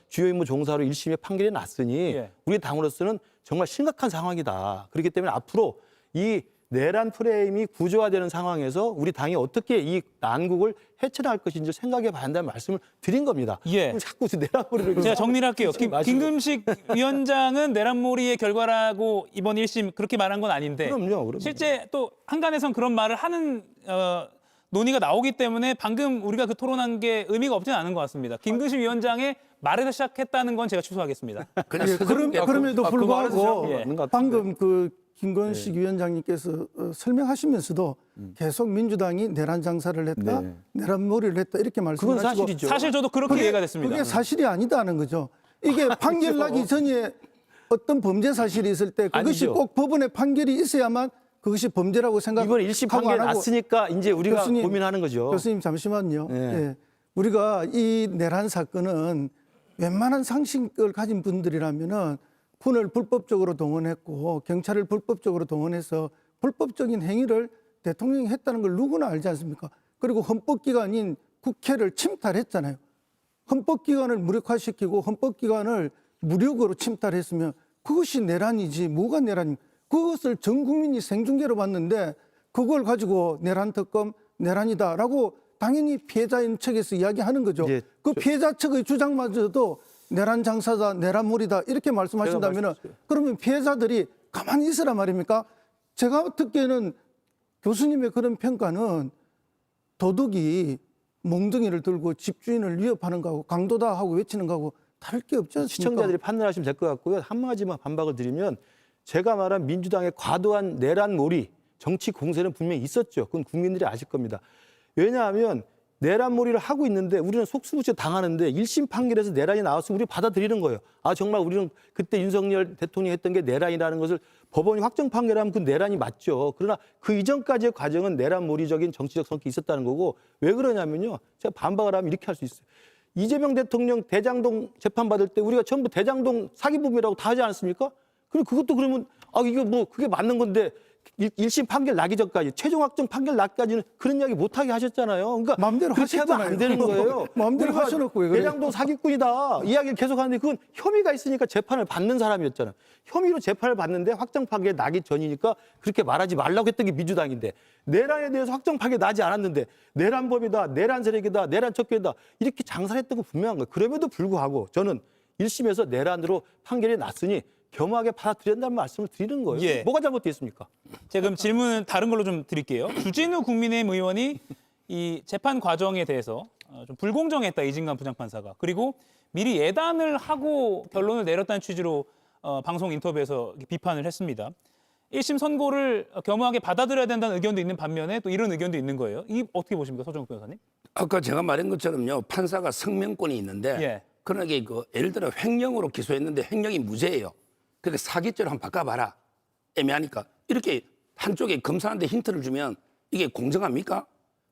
주요 임무 종사로 1심에 판결이 났으니 우리 당으로서는 정말 심각한 상황이다. 그렇기 때문에 앞으로 이 내란 프레임이 구조화되는 상황에서 우리 당이 어떻게 이 난국을 해체할 것인지 생각해 봐야 한다는 말씀을 드린 겁니다. 자꾸 내란몰이를 제가 정리를 할게요. 김금식 위원장은 내란몰이의 결과라고 이번 1심 그렇게 말한 건 아닌데 그럼요. 실제 또 한간에선 그런 말을 하는 논의가 나오기 때문에 방금 우리가 그 토론한 게 의미가 없지는 않은 것 같습니다. 김금식 위원장의 말에서 시작했다는 건 제가 취소하겠습니다. 그럼에도 불구하고 예. 방금 그 김건식 위원장님께서 설명하시면서도 계속 민주당이 내란 장사를 했다, 내란몰이를 했다 이렇게 말씀하시고 그건 사실이죠. 사실 저도 그렇게 이해가 됐습니다. 그게 사실이 아니다는 거죠. 이게 판결 나기 전에 어떤 범죄 사실이 있을 때 그것이 아니죠. 꼭 법원의 판결이 있어야만 그것이 범죄라고 생각하고 이번 1심 판결이 났으니까 이제 우리가 교수님, 고민하는 거죠. 교수님 잠시만요. 예. 예. 우리가 이 내란 사건은 웬만한 상식을 가진 분들이라면은 군을 불법적으로 동원했고 경찰을 불법적으로 동원해서 불법적인 행위를 대통령이 했다는 걸 누구나 알지 않습니까? 그리고 헌법기관인 국회를 침탈했잖아요. 헌법기관을 무력화시키고 헌법기관을 무력으로 침탈했으면 그것이 내란이지 뭐가 내란입니까? 그것을 전 국민이 생중계로 봤는데 그걸 가지고 내란 특검, 내란이다라고 당연히 피해자인 측에서 이야기하는 거죠. 그 피해자 측의 주장마저도 내란 장사다, 내란몰이다 이렇게 말씀하신다면 그러면 피해자들이 가만히 있으란 말입니까? 제가 듣기에는 교수님의 그런 평가는 도둑이 몽둥이를 들고 집주인을 위협하는 거하고 강도다 하고 외치는 거하고 다를 게 없지 않습니까? 시청자들이 판단하시면 될 것 같고요. 한 가지만 반박을 드리면 제가 말한 민주당의 과도한 내란몰이 정치 공세는 분명히 있었죠. 그건 국민들이 아실 겁니다. 왜냐하면 내란몰이를 하고 있는데 우리는 속수무책 당하는데 1심 판결에서 내란이 나왔으면 우리 받아들이는 거예요. 아 정말 우리는 그때 윤석열 대통령이 했던 게 내란이라는 것을 법원이 확정 판결하면 그 내란이 맞죠. 그러나 그 이전까지의 과정은 내란몰이적인 정치적 성격이 있었다는 거고 왜 그러냐면요. 제가 반박을 하면 이렇게 할 수 있어요. 이재명 대통령 대장동 재판받을 때 우리가 전부 대장동 사기범이라고 다 하지 않았습니까? 그럼 그것도 그러면 이거 뭐 그게 맞는 건데 1심 판결 나기 전까지 최종 확정 판결 나기까지는 그런 이야기 못하게 하셨잖아요. 그러니까 마음대로 그렇게 하면 안 되는 거예요. 마음대로 우리가 하셔놓고 왜 그래요? 대장동 사기꾼이다 이야기를 계속 하는데 그건 혐의가 있으니까 재판을 받는 사람이었잖아요. 혐의로 재판을 받는데 확정 판결 나기 전이니까 그렇게 말하지 말라고 했던 게 민주당인데 내란에 대해서 확정 판결 나지 않았는데 내란범이다, 내란 세력이다, 내란 척결이다 이렇게 장사했던 거 분명한 거예요. 그럼에도 불구하고 저는 1심에서 내란으로 판결이 났으니 겸하게 받아들인다는 말씀을 드리는 거예요. 뭐가 잘못됐습니까? 제가 그럼 질문은 다른 걸로 좀 드릴게요. 주진우 국민의힘 의원이 이 재판 과정에 대해서 좀 불공정했다, 이진관 부장판사가. 그리고 미리 예단을 하고 결론을 내렸다는 취지로 방송 인터뷰에서 비판을 했습니다. 1심 선고를 겸허하게 받아들여야 된다는 의견도 있는 반면에 또 이런 의견도 있는 거예요. 이 어떻게 보십니까, 서정욱 변호사님? 아까 제가 말한 것처럼요. 판사가 성명권이 있는데 그러나 예를 들어 횡령으로 기소했는데 횡령이 무죄예요. 그러니까 사기죄로 한번 바꿔봐라. 애매하니까. 이렇게 한쪽에 검사한테 힌트를 주면 이게 공정합니까?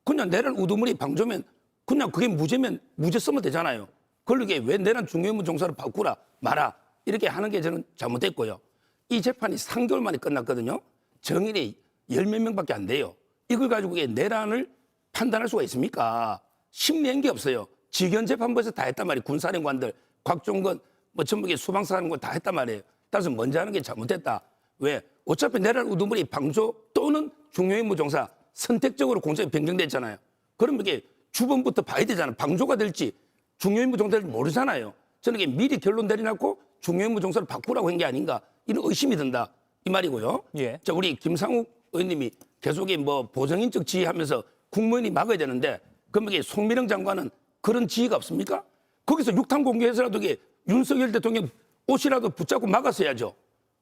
그냥 내란 우두머리 방조면 그냥 그게 무죄면 무죄 쓰면 되잖아요. 그러게 왜 내란 중요임무 종사를 바꾸라 마라 이렇게 하는 게 저는 잘못됐고요. 이 재판이 3개월 만에 끝났거든요. 정일이 10몇 명밖에 안 돼요. 이걸 가지고 내란을 판단할 수가 있습니까? 심리한 게 없어요. 직연재판부에서 다 했단 말이에요. 군사령관들, 곽종건, 전부 수방사령관 다 했단 말이에요. 따라서 먼저 하는 게 잘못됐다. 왜? 어차피 내란 우두머리 방조 또는 중요임무 종사 선택적으로 공석이 변경됐잖아요. 그럼 이게 주범부터 봐야 되잖아요. 방조가 될지 중요임무 종사를 모르잖아요. 저는 이게 미리 결론 내려놓고 중요임무 종사를 바꾸라고 한 게 아닌가 이런 의심이 든다 이 말이고요. 예. 자, 우리 김상욱 의원님이 계속에 뭐 보정인적 지휘하면서 국무원이 막아야 되는데 그럼 이게 송미령 장관은 그런 지휘가 없습니까? 거기서 육탄 공개해서라도 이게 윤석열 대통령 옷이라도 붙잡고 막았어야죠.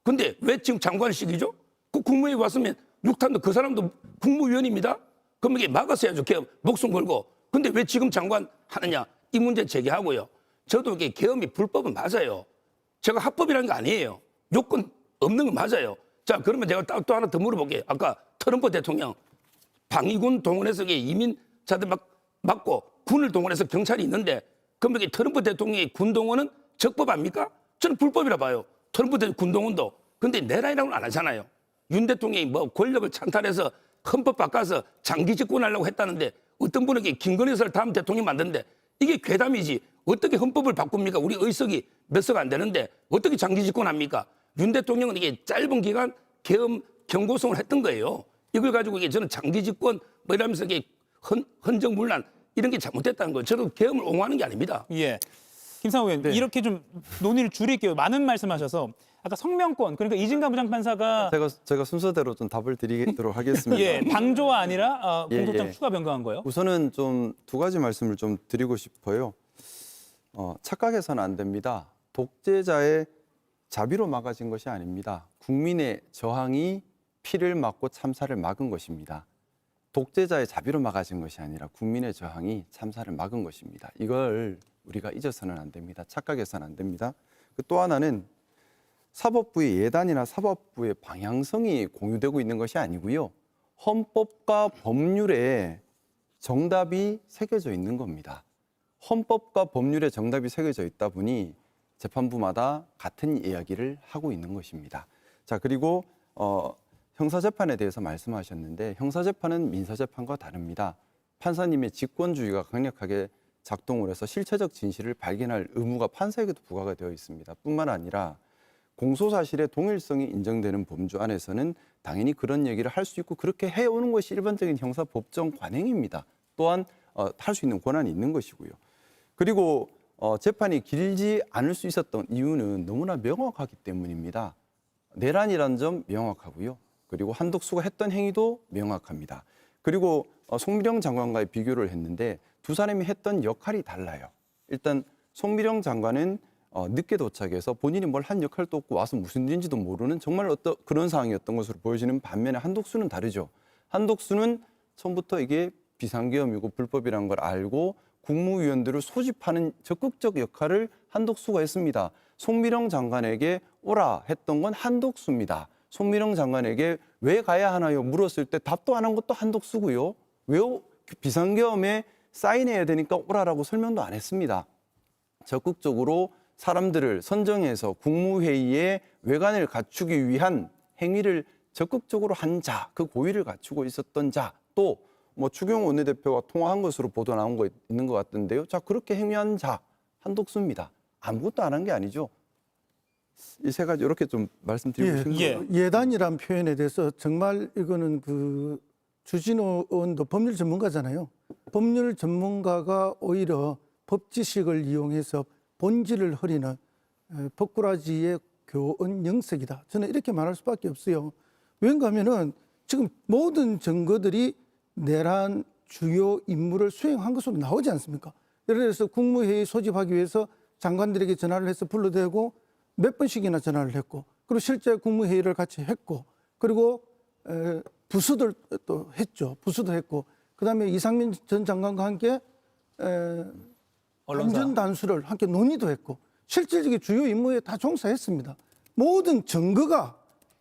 근데 왜 지금 장관을 시키죠? 그 국무회의 왔으면 육탄도 그 사람도 국무위원입니다. 그럼 이게 막았어야죠. 계엄 목숨 걸고. 근데 왜 지금 장관 하느냐? 이 문제 제기하고요. 저도 이게 계엄이 불법은 맞아요. 제가 합법이라는 거 아니에요. 요건 없는 거 맞아요. 자, 그러면 제가 또 하나 더 물어볼게요. 아까 트럼프 대통령 방위군 동원해서 이민자들 막고 군을 동원해서 경찰이 있는데 그럼 이게 트럼프 대통령의 군 동원은 적법 아닙니까? 저는 불법이라 봐요. 트럼프 대통령 군 동원도. 근데 내란이라고는 안 하잖아요. 윤 대통령이 뭐 권력을 찬탈해서 헌법 바꿔서 장기 집권하려고 했다는데 어떤 분에게 김건희 여사를 다음 대통령 만드는데 이게 괴담이지. 어떻게 헌법을 바꿉니까? 우리 의석이 몇 석 안 되는데 어떻게 장기 집권합니까? 윤 대통령은 이게 짧은 기간 계엄 경고성을 했던 거예요. 이걸 가지고 이게 저는 장기 집권 뭐 이러면서 이게 헌정문란 이런 게 잘못됐다는 거예요. 저는 계엄을 옹호하는 게 아닙니다. 예. 김상욱 의원, 이렇게 좀 논의를 줄일게요. 많은 말씀하셔서 아까 성명권, 그러니까 이진강 부장판사가 제가 순서대로 좀 답을 드리도록 하겠습니다. 예, 방조가 아니라 예, 공소장 예. 추가 변경한 거예요. 우선은 좀 두 가지 말씀을 좀 드리고 싶어요. 착각해서는 안 됩니다. 독재자의 자비로 막아진 것이 아닙니다. 국민의 저항이 피를 막고 참사를 막은 것입니다. 독재자의 자비로 막아진 것이 아니라 국민의 저항이 참사를 막은 것입니다. 이걸 우리가 잊어서는 안 됩니다. 착각해서는 안 됩니다. 또 하나는 사법부의 예단이나 사법부의 방향성이 공유되고 있는 것이 아니고요. 헌법과 법률에 정답이 새겨져 있는 겁니다. 헌법과 법률에 정답이 새겨져 있다 보니 재판부마다 같은 이야기를 하고 있는 것입니다. 자, 그리고 형사재판에 대해서 말씀하셨는데 형사재판은 민사재판과 다릅니다. 판사님의 직권주의가 강력하게 작동을 해서 실체적 진실을 발견할 의무가 판사에게도 부과가 되어 있습니다. 뿐만 아니라 공소사실의 동일성이 인정되는 범주 안에서는 당연히 그런 얘기를 할 수 있고 그렇게 해오는 것이 일반적인 형사법정 관행입니다. 또한 할 수 있는 권한이 있는 것이고요. 그리고 재판이 길지 않을 수 있었던 이유는 너무나 명확하기 때문입니다. 내란이라는 점 명확하고요. 그리고 한덕수가 했던 행위도 명확합니다. 그리고 송미령 장관과의 비교를 했는데 두 사람이 했던 역할이 달라요. 일단 송미령 장관은 늦게 도착해서 본인이 뭘 한 역할도 없고 와서 무슨 일인지도 모르는 정말 그런 상황이었던 것으로 보여지는 반면에 한덕수는 다르죠. 한덕수는 처음부터 이게 비상계엄이고 불법이라는 걸 알고 국무위원들을 소집하는 적극적 역할을 한덕수가 했습니다. 송미령 장관에게 오라 했던 건 한덕수입니다. 송미령 장관에게 왜 가야 하나요? 물었을 때 답도 안 한 것도 한덕수고요. 왜 비상계엄에 사인해야 되니까 오라라고 설명도 안 했습니다. 적극적으로 사람들을 선정해서 국무회의에 외관을 갖추기 위한 행위를 적극적으로 한 자, 그 고의를 갖추고 있었던 자, 또 뭐 추경호 원내대표와 통화한 것으로 보도 나온 거 있는 것 같던데요. 자, 그렇게 행위한 자 한덕수입니다. 아무것도 안 한 게 아니죠. 이 세 가지 이렇게 좀 말씀드리고 싶습니다. 예단이란 표현에 대해서 정말 이거는 그 주진호 의원도 법률 전문가잖아요. 법률 전문가가 오히려 법 지식을 이용해서 본질을 흐리는 법꾸라지의 교원 영색이다. 저는 이렇게 말할 수밖에 없어요. 왜인가 하면은 지금 모든 증거들이 내란 주요 임무를 수행한 것으로 나오지 않습니까? 예를 들어서 국무회의 소집하기 위해서 장관들에게 전화를 해서 불러대고 몇 번씩이나 전화를 했고 그리고 실제 국무회의를 같이 했고 그리고 부수들 또 했죠. 부수도 했고 그다음에 이상민 전 장관과 함께 안전단수를 함께 논의도 했고 실질적인 주요 임무에 다 종사했습니다. 모든 증거가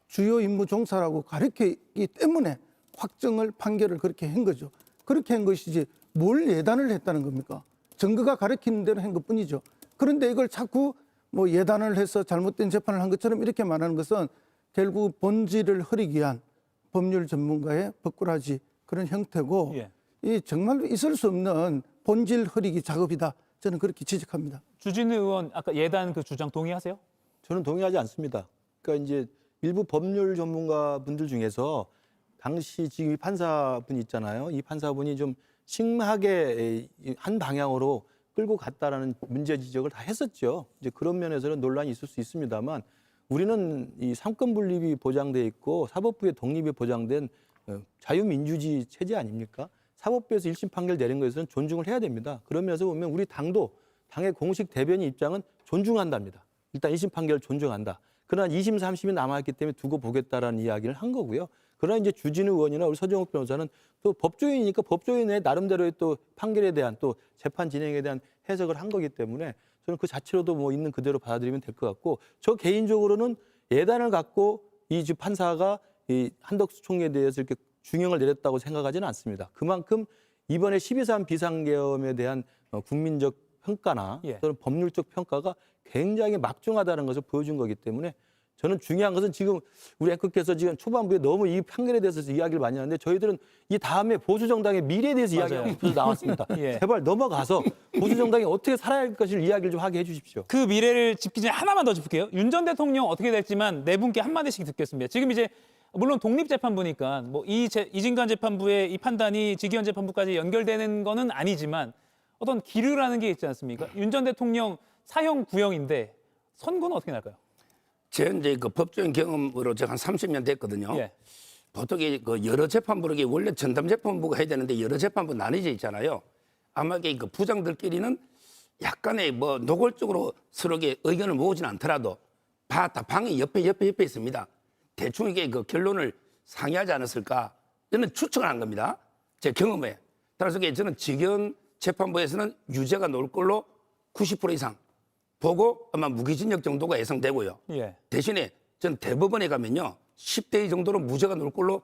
주요 임무 종사라고 가르치기 때문에 확정을 판결을 그렇게 한 거죠. 그렇게 한 것이지 뭘 예단을 했다는 겁니까? 증거가 가르치는 대로 한 것뿐이죠. 그런데 이걸 자꾸 뭐 예단을 해서 잘못된 재판을 한 것처럼 이렇게 말하는 것은 결국 본질을 흐리기 위한 법률 전문가의 법꾸라지 그런 형태고 예. 이 정말로 있을 수 없는 본질 흐리기 작업이다. 저는 그렇게 지적합니다. 주진우 의원 아까 예단 그 주장 동의하세요? 저는 동의하지 않습니다. 그러니까 이제 일부 법률 전문가분들 중에서 당시 지금 이 판사분 있잖아요. 이 판사분이 좀 심하게 한 방향으로 끌고 갔다라는 문제 지적을 다 했었죠. 이제 그런 면에서는 논란이 있을 수 있습니다만 우리는 이 삼권 분립이 보장돼 있고 사법부의 독립이 보장된 자유민주주의 체제 아닙니까? 사법부에서 1심 판결 내린 것에서는 존중을 해야 됩니다. 그런 면에서 보면 우리 당도 당의 공식 대변인 입장은 존중한답니다. 일단 1심 판결을 존중한다. 그러나 2심, 3심이 남아있기 때문에 두고 보겠다라는 이야기를 한 거고요. 그러나 이제 주진우 의원이나 우리 서정욱 변호사는 또 법조인이니까 법조인의 나름대로의 또 판결에 대한 또 재판 진행에 대한 해석을 한 거기 때문에 저는 그 자체로도 뭐 있는 그대로 받아들이면 될 것 같고 저 개인적으로는 예단을 갖고 이 판사가 이 한덕수 총리에 대해서 이렇게 중형을 내렸다고 생각하지는 않습니다. 그만큼 이번에 12.3 비상계엄에 대한 국민적 평가나 또는 법률적 평가가 굉장히 막중하다는 것을 보여준 거기 때문에 저는 중요한 것은 지금 우리 앵커께서 지금 초반부에 너무 이 판결에 대해서 이야기를 많이 하는데 저희들은 이 다음에 보수정당의 미래에 대해서 이야기하고 싶어서 나왔습니다. 제발 넘어가서 보수정당이 어떻게 살아야 할 것을 이야기를 좀 하게 해주십시오. 그 미래를 짚기 전에 하나만 더 짚을게요. 윤 전 대통령 어떻게 될지만 네 분께 한마디씩 듣겠습니다. 지금 이제 물론 독립재판부니까 뭐 이진관 재판부의 이 판단이 지기현 재판부까지 연결되는 거는 아니지만 어떤 기류라는 게 있지 않습니까? 윤 전 대통령 사형 구형인데 선고는 어떻게 날까요? 제 이제 그 법조인 경험으로 제가 한 30년 됐거든요. 보통 그 여러 재판부로 원래 전담 재판부가 해야 되는데 여러 재판부 나뉘어져 있잖아요. 아마 그 부장들끼리는 약간의 뭐 노골적으로 서로 의견을 모으지는 않더라도 다 방이 옆에 있습니다. 대충 이게 그 결론을 상의하지 않았을까 저는 추측을 한 겁니다. 제 경험에 따라서 저는 지기현 재판부에서는 유죄가 나올 걸로 90% 이상 보고 아마 무기징역 정도가 예상되고요. 대신에 전 대법원에 가면요 10대 2 정도로 무죄가 나올 걸로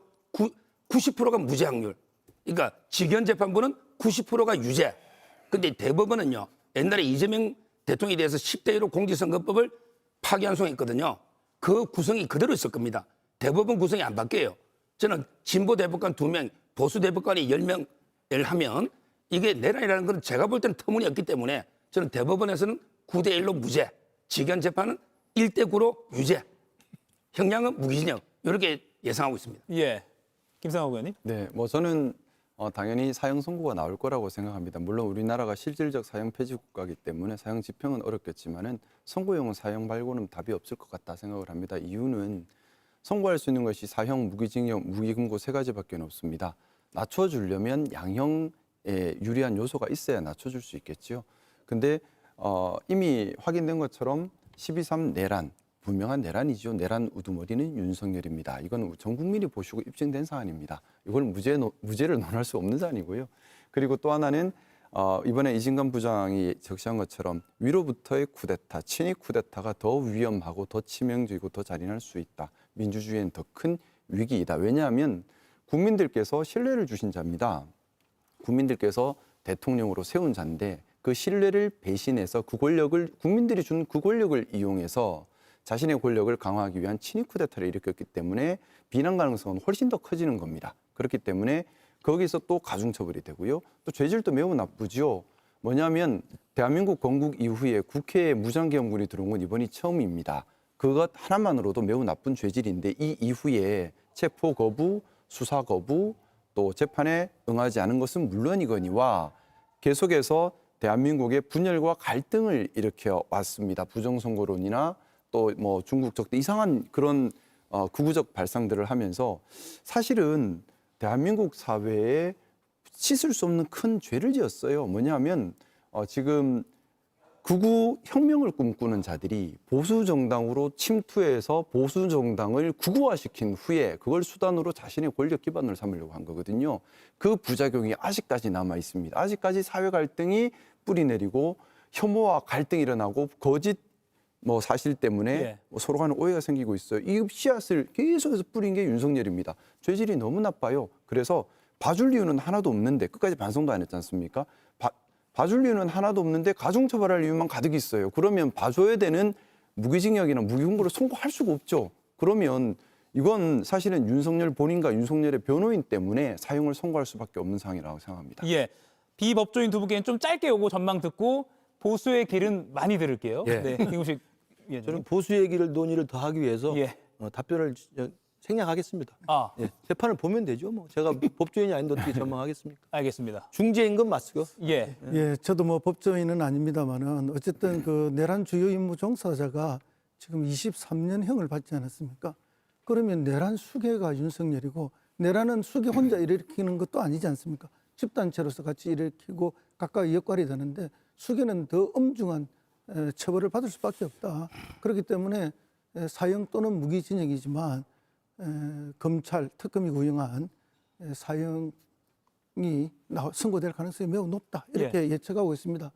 90%가 무죄 확률. 그러니까 지기현 재판부는 90%가 유죄. 근데 대법원은요 옛날에 이재명 대통령에 대해서 10대 1로 공직선거법을 파기환송했거든요. 그 구성이 그대로 있을 겁니다. 대법원 구성이 안 바뀌어요. 저는 진보 대법관 2명, 보수 대법관이 10명을 하면 이게 내란이라는 건 제가 볼 때는 터무니없기 때문에 저는 대법원에서는 9대 1로 무죄, 지기현 재판은 1대 9로 유죄, 형량은 무기징역 이렇게 예상하고 있습니다. 김상욱 의원님. 네, 뭐 저는 당연히 사형 선고가 나올 거라고 생각합니다. 물론 우리나라가 실질적 사형 폐지 국가이기 때문에 사형 집행은 어렵겠지만은 선고형은 사형 말고는 답이 없을 것 같다 생각을 합니다. 이유는 선고할 수 있는 것이 사형, 무기징역, 무기금고 3가지밖에 없습니다. 낮춰주려면 양형에 유리한 요소가 있어야 낮춰줄 수 있겠죠. 근데 이미 확인된 것처럼 12.3 내란, 분명한 내란이죠. 내란 우두머리는 윤석열입니다. 이건 전 국민이 보시고 입증된 사안입니다. 이걸 무죄를 논할 수 없는 사안이고요. 그리고 또 하나는 이번에 이진관 부장이 적시한 것처럼 위로부터의 쿠데타, 친위 쿠데타가 더 위험하고 더 치명적이고 더 잔인할 수 있다. 민주주의엔 더 큰 위기이다. 왜냐하면 국민들께서 신뢰를 주신 자입니다. 국민들께서 대통령으로 세운 자인데 그 신뢰를 배신해서 그 권력을 국민들이 준 그 권력을 이용해서 자신의 권력을 강화하기 위한 친위 쿠데타를 일으켰기 때문에 비난 가능성은 훨씬 더 커지는 겁니다. 그렇기 때문에 거기서 또 가중처벌이 되고요. 또 죄질도 매우 나쁘죠. 뭐냐면 대한민국 건국 이후에 국회에 무장기업군이 들어온 건 이번이 처음입니다. 그것 하나만으로도 매우 나쁜 죄질인데 이 이후에 체포 거부, 수사 거부, 또 재판에 응하지 않은 것은 물론이거니와 계속해서 대한민국의 분열과 갈등을 일으켜 왔습니다. 부정선거론이나 또 뭐 중국 적대 이상한 그런 극우적 발상들을 하면서 사실은 대한민국 사회에 씻을 수 없는 큰 죄를 지었어요. 뭐냐면 지금 극우 혁명을 꿈꾸는 자들이 보수 정당으로 침투해서 보수 정당을 극우화시킨 후에 그걸 수단으로 자신의 권력 기반을 삼으려고 한 거거든요. 그 부작용이 아직까지 남아 있습니다. 아직까지 사회 갈등이 뿌리 내리고 혐오와 갈등이 일어나고 거짓 사실 때문에 서로 간에 오해가 생기고 있어요. 이 씨앗을 계속해서 뿌린 게 윤석열입니다. 죄질이 너무 나빠요. 그래서 봐줄 이유는 하나도 없는데 끝까지 반성도 안 했지 않습니까? 봐줄 이유는 하나도 없는데 가중처벌할 이유만 가득 있어요. 그러면 봐줘야 되는 무기징역이나 무기금고를 선고할 수가 없죠. 그러면 이건 사실은 윤석열 본인과 윤석열의 변호인 때문에 사형을 선고할 수밖에 없는 상황이라고 생각합니다. 비법조인 두 분께는 좀 짧게 오고 전망 듣고 보수의 길은 많이 들을게요. 김우식 위원장님. 저는 보수 얘기를 논의를 더 하기 위해서 답변을 생략하겠습니다. 아, 예, 재판을 보면 되죠. 뭐 제가 법조인이 아닌데 어떻게 전망하겠습니까? 알겠습니다. 중재인 건 맞죠. 예. 예, 저도 뭐 법조인은 아닙니다만은 어쨌든 그 내란 주요 임무 종사자가 지금 23년형을 받지 않았습니까? 그러면 내란 수괴가 윤석열이고 내란은 수괴 혼자 일으키는 것도 아니지 않습니까? 집단체로서 같이 일으키고 각각의 역할이 되는데 수괴는 더 엄중한 처벌을 받을 수밖에 없다. 그렇기 때문에 사형 또는 무기징역이지만 검찰 특검이 구형한 사형이 선고될 가능성이 매우 높다. 이렇게 예측하고 있습니다.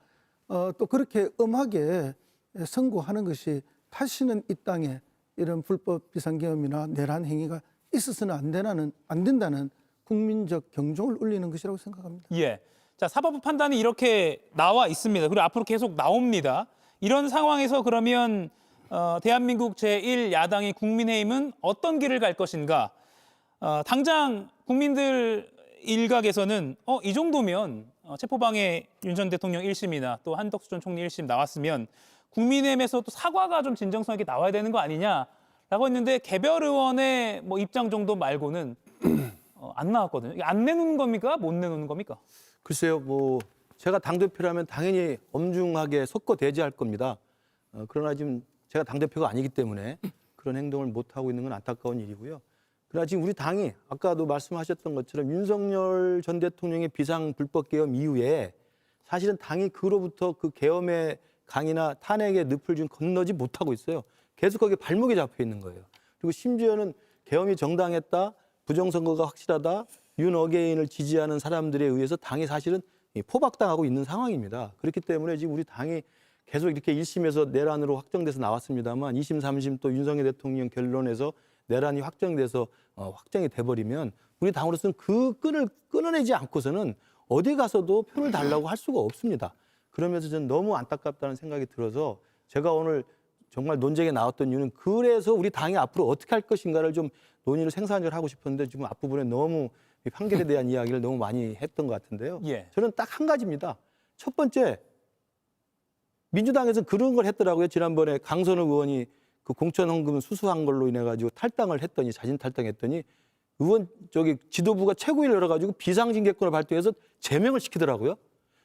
또 그렇게 엄하게 선고하는 것이 다시는 이 땅에 이런 불법 비상계엄이나 내란 행위가 있어서는 안 된다는 국민적 경종을 울리는 것이라고 생각합니다. 예. 자, 사법부 판단이 이렇게 나와 있습니다. 그리고 앞으로 계속 나옵니다. 이런 상황에서 그러면 대한민국 제1야당의 국민의힘은 어떤 길을 갈 것인가? 당장 국민들 일각에서는 이 정도면 체포방해 윤 전 대통령 1심이나 또 한덕수 전 총리 1심 나왔으면 국민의힘에서 또 사과가 좀 진정성 있게 나와야 되는 거 아니냐라고 했는데 개별 의원의 뭐 입장 정도 말고는 안 나왔거든요. 안 내놓는 겁니까? 못 내놓는 겁니까? 글쎄요, 뭐 제가 당대표라면 당연히 엄중하게 속고 대지할 겁니다. 그러나 지금 제가 당대표가 아니기 때문에 그런 행동을 못하고 있는 건 안타까운 일이고요. 그러나 지금 우리 당이 아까도 말씀하셨던 것처럼 윤석열 전 대통령의 비상 불법 계엄 이후에 사실은 당이 그로부터 그 계엄의 강이나 탄핵의 늪을 좀 건너지 못하고 있어요. 계속 거기에 발목에 잡혀 있는 거예요. 그리고 심지어는 계엄이 정당했다, 부정선거가 확실하다, 윤 어게인을 지지하는 사람들에 의해서 당이 사실은 포박당하고 있는 상황입니다. 그렇기 때문에 지금 우리 당이 계속 이렇게 1심에서 내란으로 확정돼서 나왔습니다만 2심, 3심 또 윤석열 대통령 결론에서 내란이 확정돼서 확정이 돼버리면 우리 당으로서는 그 끈을 끊어내지 않고서는 어디 가서도 표를 달라고 할 수가 없습니다. 그러면서 저는 너무 안타깝다는 생각이 들어서 제가 오늘 정말 논쟁에 나왔던 이유는 그래서 우리 당이 앞으로 어떻게 할 것인가를 좀 논의를 생산을 하고 싶었는데 지금 앞부분에 너무 이 판결에 대한 이야기를 너무 많이 했던 것 같은데요. 예. 저는 딱 한 가지입니다. 첫 번째, 민주당에서 그런 걸 했더라고요. 지난번에 강선우 의원이 그 공천헌금 수수한 걸로 인해 가지고 탈당을 했더니 자진 탈당했더니 의원 지도부가 최고위를 열어가지고 비상징계권을 발동해서 제명을 시키더라고요.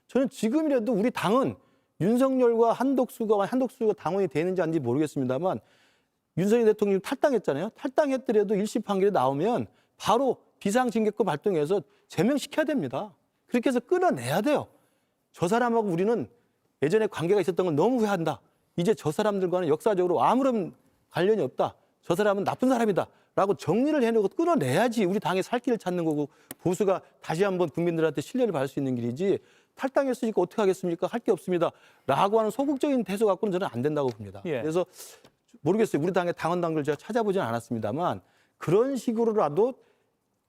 저는 지금이라도 우리 당은 윤석열과 한덕수가 당원이 되는지 아닌지 모르겠습니다만 윤석열 대통령이 탈당했잖아요. 탈당했더라도 1심 판결이 나오면 바로 비상징계권 발동해서 제명시켜야 됩니다. 그렇게 해서 끊어내야 돼요. 저 사람하고 우리는 예전에 관계가 있었던 걸 너무 후회한다. 이제 저 사람들과는 역사적으로 아무런 관련이 없다. 저 사람은 나쁜 사람이다. 라고 정리를 해내고 끊어내야지 우리 당의 살 길을 찾는 거고 보수가 다시 한번 국민들한테 신뢰를 받을 수 있는 길이지 탈당했으니까 어떻게 하겠습니까? 할 게 없습니다. 라고 하는 소극적인 태도 갖고는 저는 안 된다고 봅니다. 예. 그래서 모르겠어요. 우리 당의 당원당들 제가 찾아보진 않았습니다만 그런 식으로라도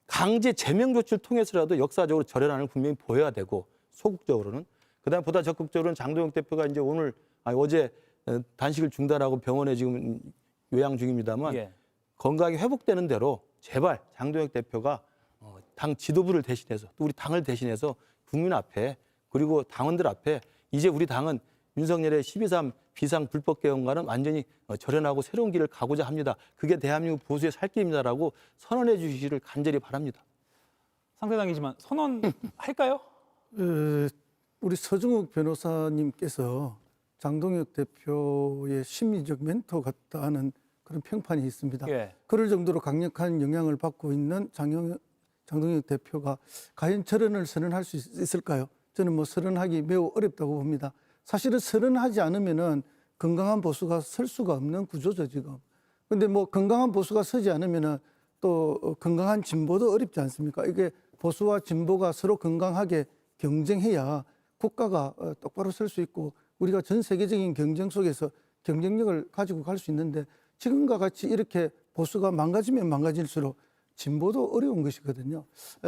강제 제명 조치를 통해서라도 역사적으로 절연안을 분명히 보여야 되고 소극적으로는 그다음에 보다 적극적으로는 장동혁 대표가 이제 어제 단식을 중단하고 병원에 지금 요양 중입니다만 예. 건강이 회복되는 대로 제발 장동혁 대표가 당 지도부를 대신해서 또 우리 당을 대신해서 국민 앞에 그리고 당원들 앞에 이제 우리 당은 윤석열의 12.3 비상 불법 개헌과는 완전히 절연하고 새로운 길을 가고자 합니다. 그게 대한민국 보수의 살 길입니다라고 선언해 주시기를 간절히 바랍니다. 상대당이지만 선언할까요? 우리 서중욱 변호사님께서 장동혁 대표의 심리적 멘토 같다는 그런 평판이 있습니다. 예. 그럴 정도로 강력한 영향을 받고 있는 장동혁 대표가 과연 절연을 선언할 수 있을까요? 저는 뭐 선언하기 매우 어렵다고 봅니다. 사실은 선언하지 않으면은 건강한 보수가 설 수가 없는 구조죠, 지금. 근데 뭐 건강한 보수가 서지 않으면은 또 건강한 진보도 어렵지 않습니까? 이게 보수와 진보가 서로 건강하게 경쟁해야 국가가 똑바로 설 수 있고 우리가 전 세계적인 경쟁 속에서 경쟁력을 가지고 갈 수 있는데 지금과 같이 이렇게 보수가 망가지면 망가질수록 진보도 어려운 것이거든요.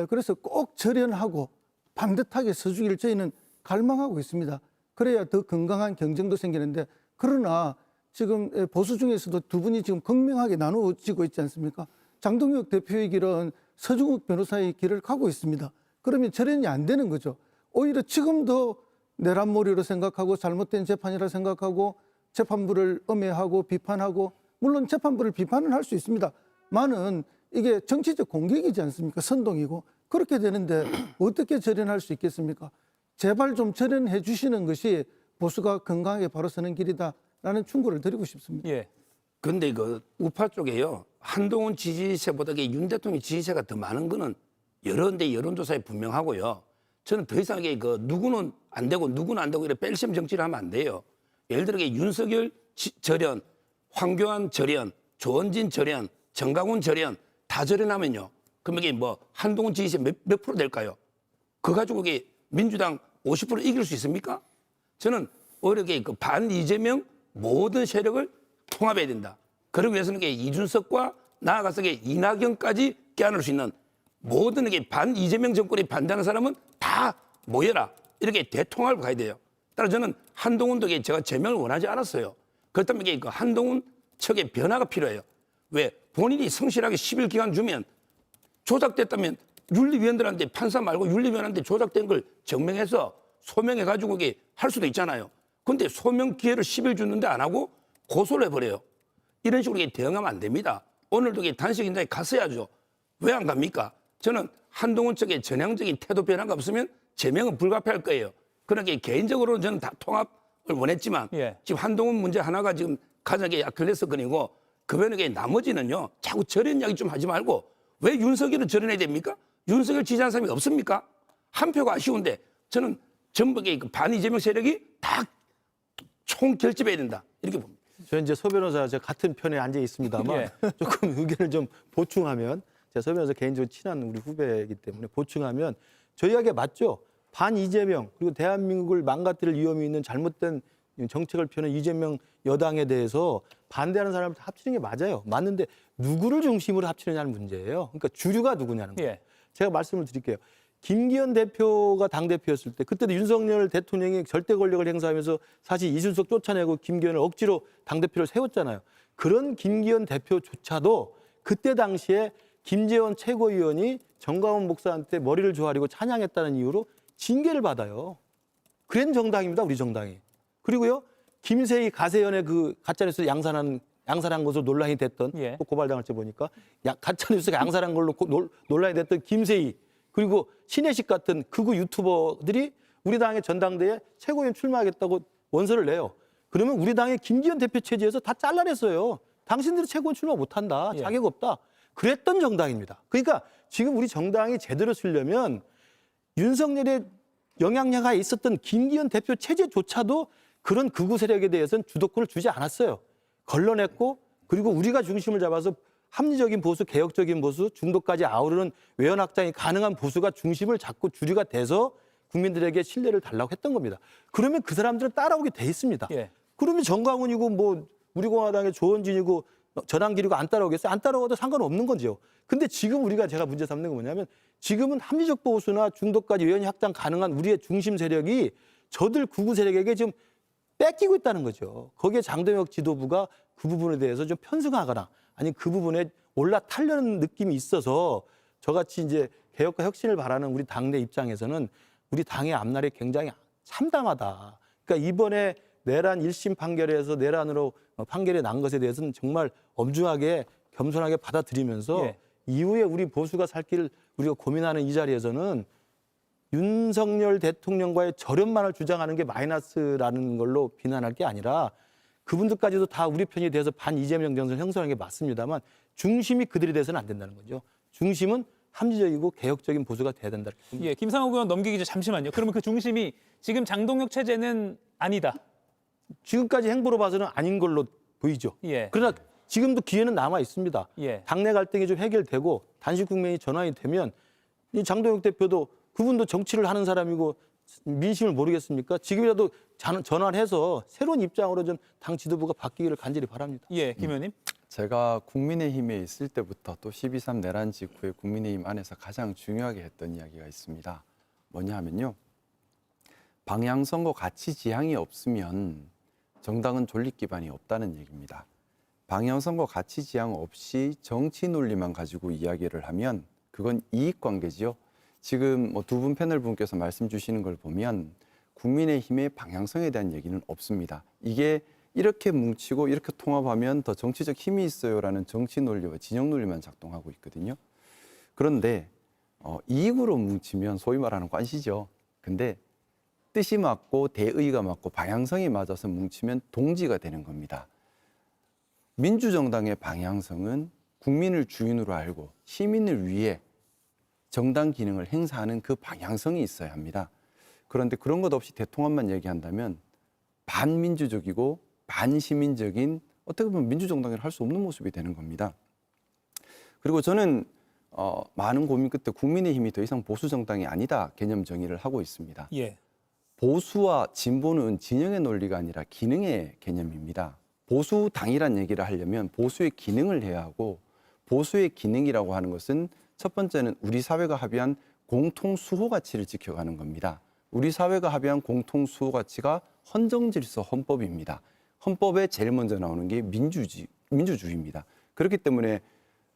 그래서 꼭 절연하고 반듯하게 서주기를 저희는 갈망하고 있습니다. 그래야 더 건강한 경쟁도 생기는데 그러나 지금 보수 중에서도 두 분이 지금 극명하게 나누어지고 있지 않습니까? 장동혁 대표의 길은 서중욱 변호사의 길을 가고 있습니다. 그러면 절연이 안 되는 거죠. 오히려 지금도 내란몰이로 생각하고 잘못된 재판이라 생각하고 재판부를 엄해하고 비판하고 물론 재판부를 비판은 할 수 있습니다만은 이게 정치적 공격이지 않습니까? 선동이고 그렇게 되는데 어떻게 절연할 수 있겠습니까? 제발 좀 절연해 주시는 것이 보수가 건강하게 바로 서는 길이다라는 충고를 드리고 싶습니다. 예. 근데 그 우파 쪽에요, 한동훈 지지세보다 윤 대통령 지지세가 더 많은 거는 여러 데 여론조사에 분명하고요. 저는 더 이상 그 누구는 안 되고 누구는 안 되고 이렇게 뺄셈 정치를 하면 안 돼요. 예를 들어 윤석열 절연, 황교안 절연, 조원진 절연, 정강훈 절연 다 절연하면요. 그럼 이게 뭐 한동훈 지지세 몇 프로 될까요? 그거 가지고 이게 민주당 50% 이길 수 있습니까? 저는 오히려 그 반 이재명 모든 세력을 통합해야 된다. 그러기 위해서는 이준석과 나아가서 이낙연까지 껴안을 수 있는 모든 반 이재명 정권에 반대하는 사람은 다 모여라. 이렇게 대통합을 가야 돼요. 따라서 저는 한동훈도 제가 제명을 원하지 않았어요. 그렇다면 그 한동훈 측의 변화가 필요해요. 왜? 본인이 성실하게 10일 기간 주면 조작됐다면 윤리위원들한테 판사 말고 윤리위원한테 조작된 걸 증명해서 소명해가지고 할 수도 있잖아요. 근데 소명 기회를 10일 줬는데 안 하고 고소를 해버려요. 이런 식으로 대응하면 안 됩니다. 오늘도 단식 현장에 갔어야죠. 왜 안 갑니까? 저는 한동훈 측의 전향적인 태도 변화가 없으면 제명은 불가피할 거예요. 그러니까 개인적으로는 저는 다 통합을 원했지만 예. 지금 한동훈 문제 하나가 지금 가장 아킬레스건이고 그 외에 나머지는요. 자꾸 절연 이야기 좀 하지 말고 왜 윤석열을 절연해야 됩니까? 윤석열 지지하는 사람이 없습니까? 한 표가 아쉬운데 저는 전북의 반 이재명 세력이 다 총결집해야 된다. 이렇게 봅니다. 저는 이제 소 변호사 저 같은 편에 앉아 있습니다만 예. 조금 의견을 좀 보충하면 제가 소 변호사 개인적으로 친한 우리 후배이기 때문에 보충하면 저 이야기가 맞죠. 반 이재명 그리고 대한민국을 망가뜨릴 위험이 있는 잘못된 정책을 펴는 이재명 여당에 대해서 반대하는 사람을 합치는 게 맞아요. 맞는데 누구를 중심으로 합치느냐는 문제예요. 그러니까 주류가 누구냐는 거예요. 예. 제가 말씀을 드릴게요. 김기현 대표가 당대표였을 때 그때도 윤석열 대통령이 절대 권력을 행사하면서 사실 이준석 쫓아내고 김기현을 억지로 당대표를 세웠잖아요. 그런 김기현 대표조차도 그때 당시에 김재원 최고위원이 정광훈 목사한테 머리를 조아리고 찬양했다는 이유로 징계를 받아요. 그런 정당입니다. 우리 정당이. 그리고요. 김세희 가세연의 그 가짜뉴스 양산한 것으로 논란이 됐던 예. 또 고발당할 때 보니까 가짜뉴스가 양산한 걸로 논란이 됐던 김세희 그리고 신혜식 같은 극우 유튜버들이 우리 당의 전당대회에 최고위원 출마하겠다고 원서를 내요. 그러면 우리 당의 김기현 대표 체제에서 다 잘라냈어요. 당신들이 최고위원 출마 못한다. 예. 자격 없다. 그랬던 정당입니다. 그러니까 지금 우리 정당이 제대로 쓰려면 윤석열의 영향력하에 있었던 김기현 대표 체제조차도 그런 극우 세력에 대해서는 주도권을 주지 않았어요. 걸러냈고 그리고 우리가 중심을 잡아서 합리적인 보수, 개혁적인 보수, 중도까지 아우르는 외연 확장이 가능한 보수가 중심을 잡고 주류가 돼서 국민들에게 신뢰를 달라고 했던 겁니다. 그러면 그 사람들은 따라오게 돼 있습니다. 예. 그러면 정광훈이고 뭐 우리공화당의 조원진이고 전환길이고 안 따라오겠어요? 안 따라와도 상관없는 거죠. 근데 지금 제가 문제 삼는 건 뭐냐면 지금은 합리적 보수나 중도까지 외연 확장 가능한 우리의 중심 세력이 저들 극우 세력에게 지금 뺏기고 있다는 거죠. 거기에 장동혁 지도부가 그 부분에 대해서 좀 편승하거나 아니 그 부분에 올라타려는 느낌이 있어서 저같이 이제 개혁과 혁신을 바라는 우리 당내 입장에서는 우리 당의 앞날이 굉장히 참담하다. 그러니까 이번에 내란 1심 판결에서 내란으로 판결이 난 것에 대해서는 정말 엄중하게 겸손하게 받아들이면서 예. 이후에 우리 보수가 살 길을 우리가 고민하는 이 자리에서는 윤석열 대통령과의 절연만을 주장하는 게 마이너스라는 걸로 비난할 게 아니라 그분들까지도 다 우리 편이 돼서 반 이재명 정서를 형성하는 게 맞습니다만 중심이 그들이 돼서는 안 된다는 거죠. 중심은 합리적이고 개혁적인 보수가 돼야 된다. 예, 김상욱 의원 넘기기 전에 잠시만요. 그러면 그 중심이 지금 장동혁 체제는 아니다. 지금까지 행보로 봐서는 아닌 걸로 보이죠. 예. 그러나 지금도 기회는 남아 있습니다. 예. 당내 갈등이 좀 해결되고 단식 국면이 전환이 되면 이 장동혁 대표도 그분도 정치를 하는 사람이고 민심을 모르겠습니까? 지금이라도 전환해서 새로운 입장으로 좀 당 지도부가 바뀌기를 간절히 바랍니다. 예, 김 의원님. 제가 국민의힘에 있을 때부터 또 12.3 내란 직후에 국민의힘 안에서 가장 중요하게 했던 이야기가 있습니다. 뭐냐 하면요. 방향성과 가치 지향이 없으면 정당은 존립 기반이 없다는 얘기입니다. 방향성과 가치 지향 없이 정치 논리만 가지고 이야기를 하면 그건 이익관계지요. 지금 두 분 패널 분께서 말씀 주시는 걸 보면 국민의힘의 방향성에 대한 얘기는 없습니다. 이게 이렇게 뭉치고 이렇게 통합하면 더 정치적 힘이 있어요라는 정치 논리와 진영 논리만 작동하고 있거든요. 그런데 이익으로 뭉치면 소위 말하는 관시죠. 근데 뜻이 맞고 대의가 맞고 방향성이 맞아서 뭉치면 동지가 되는 겁니다. 민주정당의 방향성은 국민을 주인으로 알고 시민을 위해 정당 기능을 행사하는 그 방향성이 있어야 합니다. 그런데 그런 것 없이 대통합만 얘기한다면 반민주적이고 반시민적인 어떻게 보면 민주정당이라 할 수 없는 모습이 되는 겁니다. 그리고 저는 많은 고민 끝에 국민의힘이 더 이상 보수정당이 아니다 개념 정의를 하고 있습니다. 예. 보수와 진보는 진영의 논리가 아니라 기능의 개념입니다. 보수당이란 얘기를 하려면 보수의 기능을 해야 하고 보수의 기능이라고 하는 것은 첫 번째는 우리 사회가 합의한 공통 수호 가치를 지켜가는 겁니다. 우리 사회가 합의한 공통 수호 가치가 헌정질서 헌법입니다. 헌법에 제일 먼저 나오는 게 민주주의입니다. 그렇기 때문에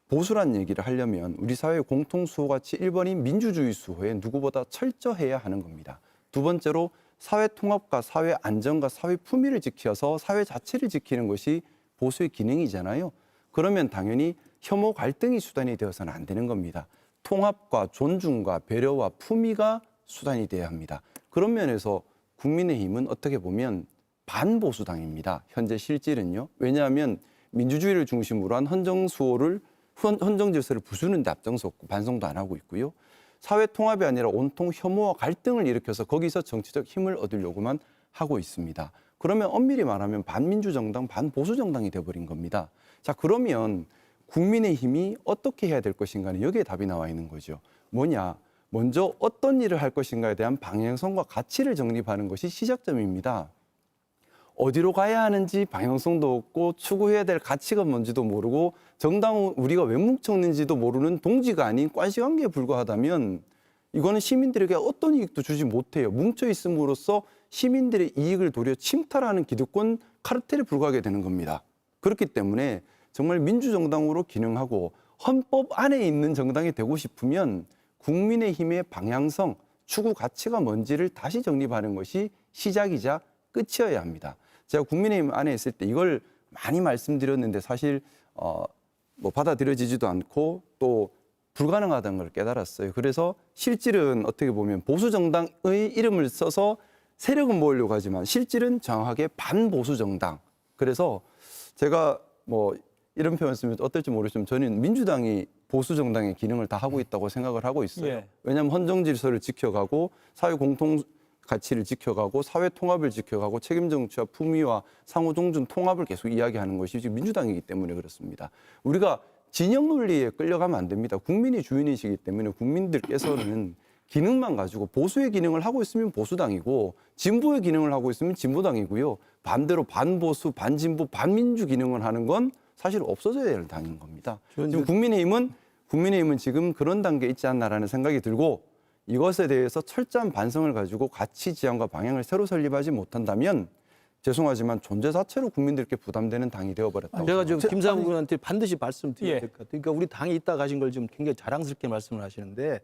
보수란 얘기를 하려면 우리 사회의 공통 수호 가치 1번인 민주주의 수호에 누구보다 철저해야 하는 겁니다. 두 번째로 사회 통합과 사회 안정과 사회 품위를 지켜서 사회 자체를 지키는 것이 보수의 기능이잖아요. 그러면 당연히 혐오 갈등이 수단이 되어서는 안 되는 겁니다. 통합과 존중과 배려와 품위가 수단이 돼야 합니다. 그런 면에서 국민의힘은 어떻게 보면 반보수당입니다. 현재 실질은요. 왜냐하면 민주주의를 중심으로 한 헌정 질서를 부수는 데 앞장섰고 반성도 안 하고 있고요. 사회 통합이 아니라 온통 혐오와 갈등을 일으켜서 거기서 정치적 힘을 얻으려고만 하고 있습니다. 그러면 엄밀히 말하면 반민주정당, 반보수정당이 돼버린 겁니다. 자, 그러면 국민의힘이 어떻게 해야 될 것인가는 여기에 답이 나와 있는 거죠. 뭐냐? 먼저 어떤 일을 할 것인가에 대한 방향성과 가치를 정립하는 것이 시작점입니다. 어디로 가야 하는지 방향성도 없고 추구해야 될 가치가 뭔지도 모르고 정당은 우리가 왜 뭉쳤는지도 모르는 동지가 아닌 관시관계에 불과하다면 이거는 시민들에게 어떤 이익도 주지 못해요. 뭉쳐 있음으로써 시민들의 이익을 도리어 침탈하는 기득권 카르텔에 불과하게 되는 겁니다. 그렇기 때문에 정말 민주정당으로 기능하고 헌법 안에 있는 정당이 되고 싶으면 국민의힘의 방향성, 추구 가치가 뭔지를 다시 정립하는 것이 시작이자 끝이어야 합니다. 제가 국민의힘 안에 있을 때 이걸 많이 말씀드렸는데 사실 뭐 받아들여지지도 않고 또 불가능하다는 걸 깨달았어요. 그래서 실질은 어떻게 보면 보수정당의 이름을 써서 세력은 모으려고 하지만 실질은 정확하게 반보수정당. 그래서 제가 뭐 이런 표현 쓰면 어떨지 모르지만 저는 민주당이 보수정당의 기능을 다 하고 있다고 생각을 하고 있어요. 예. 왜냐하면 헌정질서를 지켜가고 사회 공통 가치를 지켜가고 사회 통합을 지켜가고 책임 정치와 품위와 상호 존중 통합을 계속 이야기하는 것이 지금 민주당이기 때문에 그렇습니다. 우리가 진영 논리에 끌려가면 안 됩니다. 국민이 주인이시기 때문에 국민들께서는 기능만 가지고 보수의 기능을 하고 있으면 보수당이고 진보의 기능을 하고 있으면 진보당이고요. 반대로 반보수, 반진보, 반민주 기능을 하는 건 사실 없어져야 될 당인 겁니다. 지금 국민의힘은 지금 그런 단계에 있지 않나라는 생각이 들고 이것에 대해서 철저한 반성을 가지고 가치 지향과 방향을 새로 설립하지 못한다면 죄송하지만 존재 자체로 국민들께 부담되는 당이 되어버렸다고. 제가 지금 김상우 의원한테 반드시 말씀드려야 될 것 같아요. 그러니까 우리 당이 있다 가신 걸 지금 굉장히 자랑스럽게 말씀을 하시는데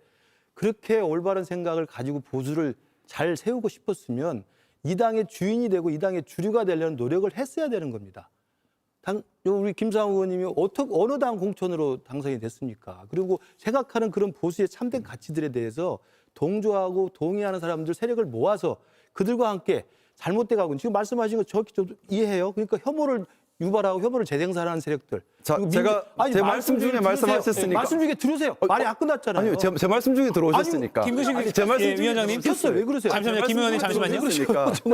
그렇게 올바른 생각을 가지고 보수를 잘 세우고 싶었으면 이 당의 주인이 되고 이 당의 주류가 되려는 노력을 했어야 되는 겁니다. 우리 김상우 의원님이 어느 당 공천으로 당선이 됐습니까? 그리고 생각하는 그런 보수의 참된 가치들에 대해서 동조하고 동의하는 사람들 세력을 모아서 그들과 함께 잘못돼 가고 지금 말씀하신 거 저 이해해요. 그러니까 혐오를 유발하고 혐오를 재생산하는 세력들. 자, 제가 제 말씀 중에 말씀하셨으니까. 말씀 중에 들으세요. 말이 안 끝났잖아요. 아니요, 제 말씀 중에 들어오셨으니까. 김근식 제 말씀 위원장님. 켰어요. 왜 그러세요? 잠시만요. 김 의원님 잠시만요.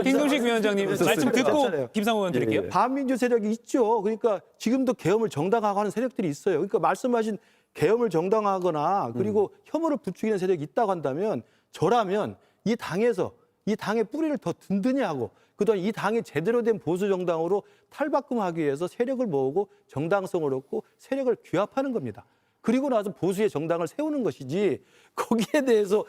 김근식 위원장님 말씀 듣고 김상우 의원 드릴게요. 반민주 세력이 있죠. 그러니까 지금도 계엄을 정당화하는 세력들이 있어요. 그러니까 말씀하신 계엄을 정당화하거나 그리고 혐오를 부추기는 세력이 있다고 한다면 저라면 이 당에서 이 당의 뿌리를 더 든든히 하고 그동안 이 당이 제대로 된 보수 정당으로 탈바꿈하기 위해서 세력을 모으고 정당성을 얻고 세력을 규합하는 겁니다. 그리고 나서 보수의 정당을 세우는 것이지 거기에 대해서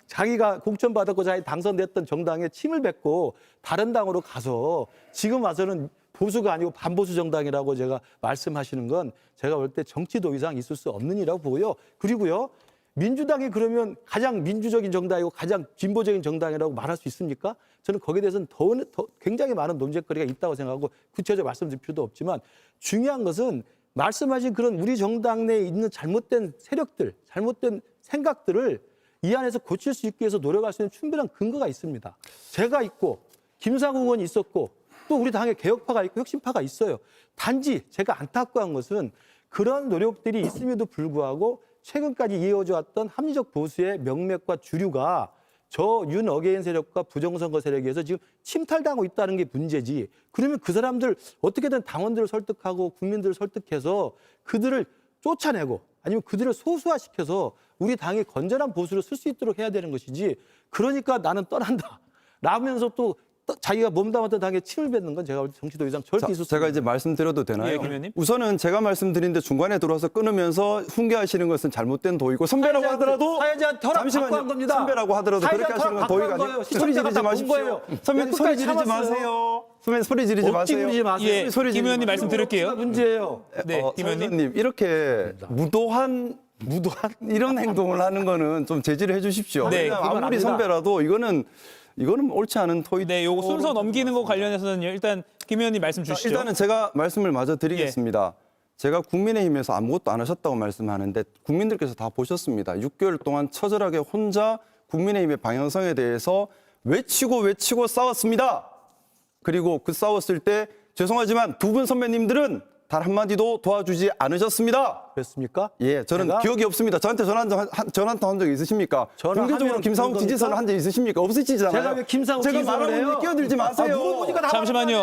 자기가 공천받았고 자기 당선됐던 정당에 침을 뱉고 다른 당으로 가서 지금 와서는 보수가 아니고 반보수 정당이라고 제가 말씀하시는 건 제가 볼 때 정치도 이상 있을 수 없는 일이라고 보고요. 그리고요. 민주당이 그러면 가장 민주적인 정당이고 가장 진보적인 정당이라고 말할 수 있습니까? 저는 거기에 대해서는 더 굉장히 많은 논쟁거리가 있다고 생각하고 구체적으로 말씀드릴 필요도 없지만 중요한 것은 말씀하신 그런 우리 정당 내에 있는 잘못된 세력들, 잘못된 생각들을 이 안에서 고칠 수 있기 위해서 노력할 수 있는 충분한 근거가 있습니다. 제가 있고 김상욱 의원이 있었고 또 우리 당의 개혁파가 있고 혁신파가 있어요. 단지 제가 안타까운 것은 그런 노력들이 있음에도 불구하고 최근까지 이어져 왔던 합리적 보수의 명맥과 주류가 저 윤 어게인 세력과 부정선거 세력에 의해서 지금 침탈당하고 있다는 게 문제지. 그러면 그 사람들 어떻게든 당원들을 설득하고 국민들을 설득해서 그들을 쫓아내고 아니면 그들을 소수화시켜서 우리 당이 건전한 보수를 쓸 수 있도록 해야 되는 것이지. 그러니까 나는 떠난다 라면서 또 자기가 몸담았던 당에 침을 뱉는 건 제가 볼 때 정치도 이상 절대 있을 수 제가 이제 말씀드려도 되나요? 예, 김 의원님. 우선은 제가 말씀드린데 중간에 들어와서 끊으면서 훈계하시는 것은 잘못된 도의고 선배라고 하더라도 사회자한테 허락 받고 한 겁니다. 선배라고 하더라도 그렇게 하시는 건 도의가 아니에요. 소리 지르지 마십시오. 선배님 소리 지르지 마세요. 선배님 소리 지르지 마세요. 예, 김 의원님 말씀 들을게요. 문제예요. 네, 김 의원님. 사회자님 이렇게 무도한 이런 행동을 하는 거는 좀 제지를 해주십시오. 네, 왜냐하면 그건 아무리 압니다. 선배라도 이거는 옳지 않은 토의. 네, 요거 순서 넘기는 거 관련해서는 일단 김 의원님 말씀 주시죠. 일단은 제가 말씀을 마저 드리겠습니다. 제가 국민의힘에서 아무것도 안 하셨다고 말씀하는데 국민들께서 다 보셨습니다. 6개월 동안 처절하게 혼자 국민의힘의 방향성에 대해서 외치고 싸웠습니다. 그리고 그 싸웠을 때 죄송하지만 두 분 선배님들은 단 한마디도 도와주지 않으셨습니다. 그렇습니까? 예, 저는 제가? 기억이 없습니다. 저한테 전화 한 적 있으십니까? 공개적으로 전화하면 김상욱 그런 지지선을 겁니까? 한 적 있으시니까? 없으시잖아요. 제가 왜 김상욱 제가 지지선을 말하고 해요? 있는데 끼어들지 마세요. 물어보니까 다 잠시만요.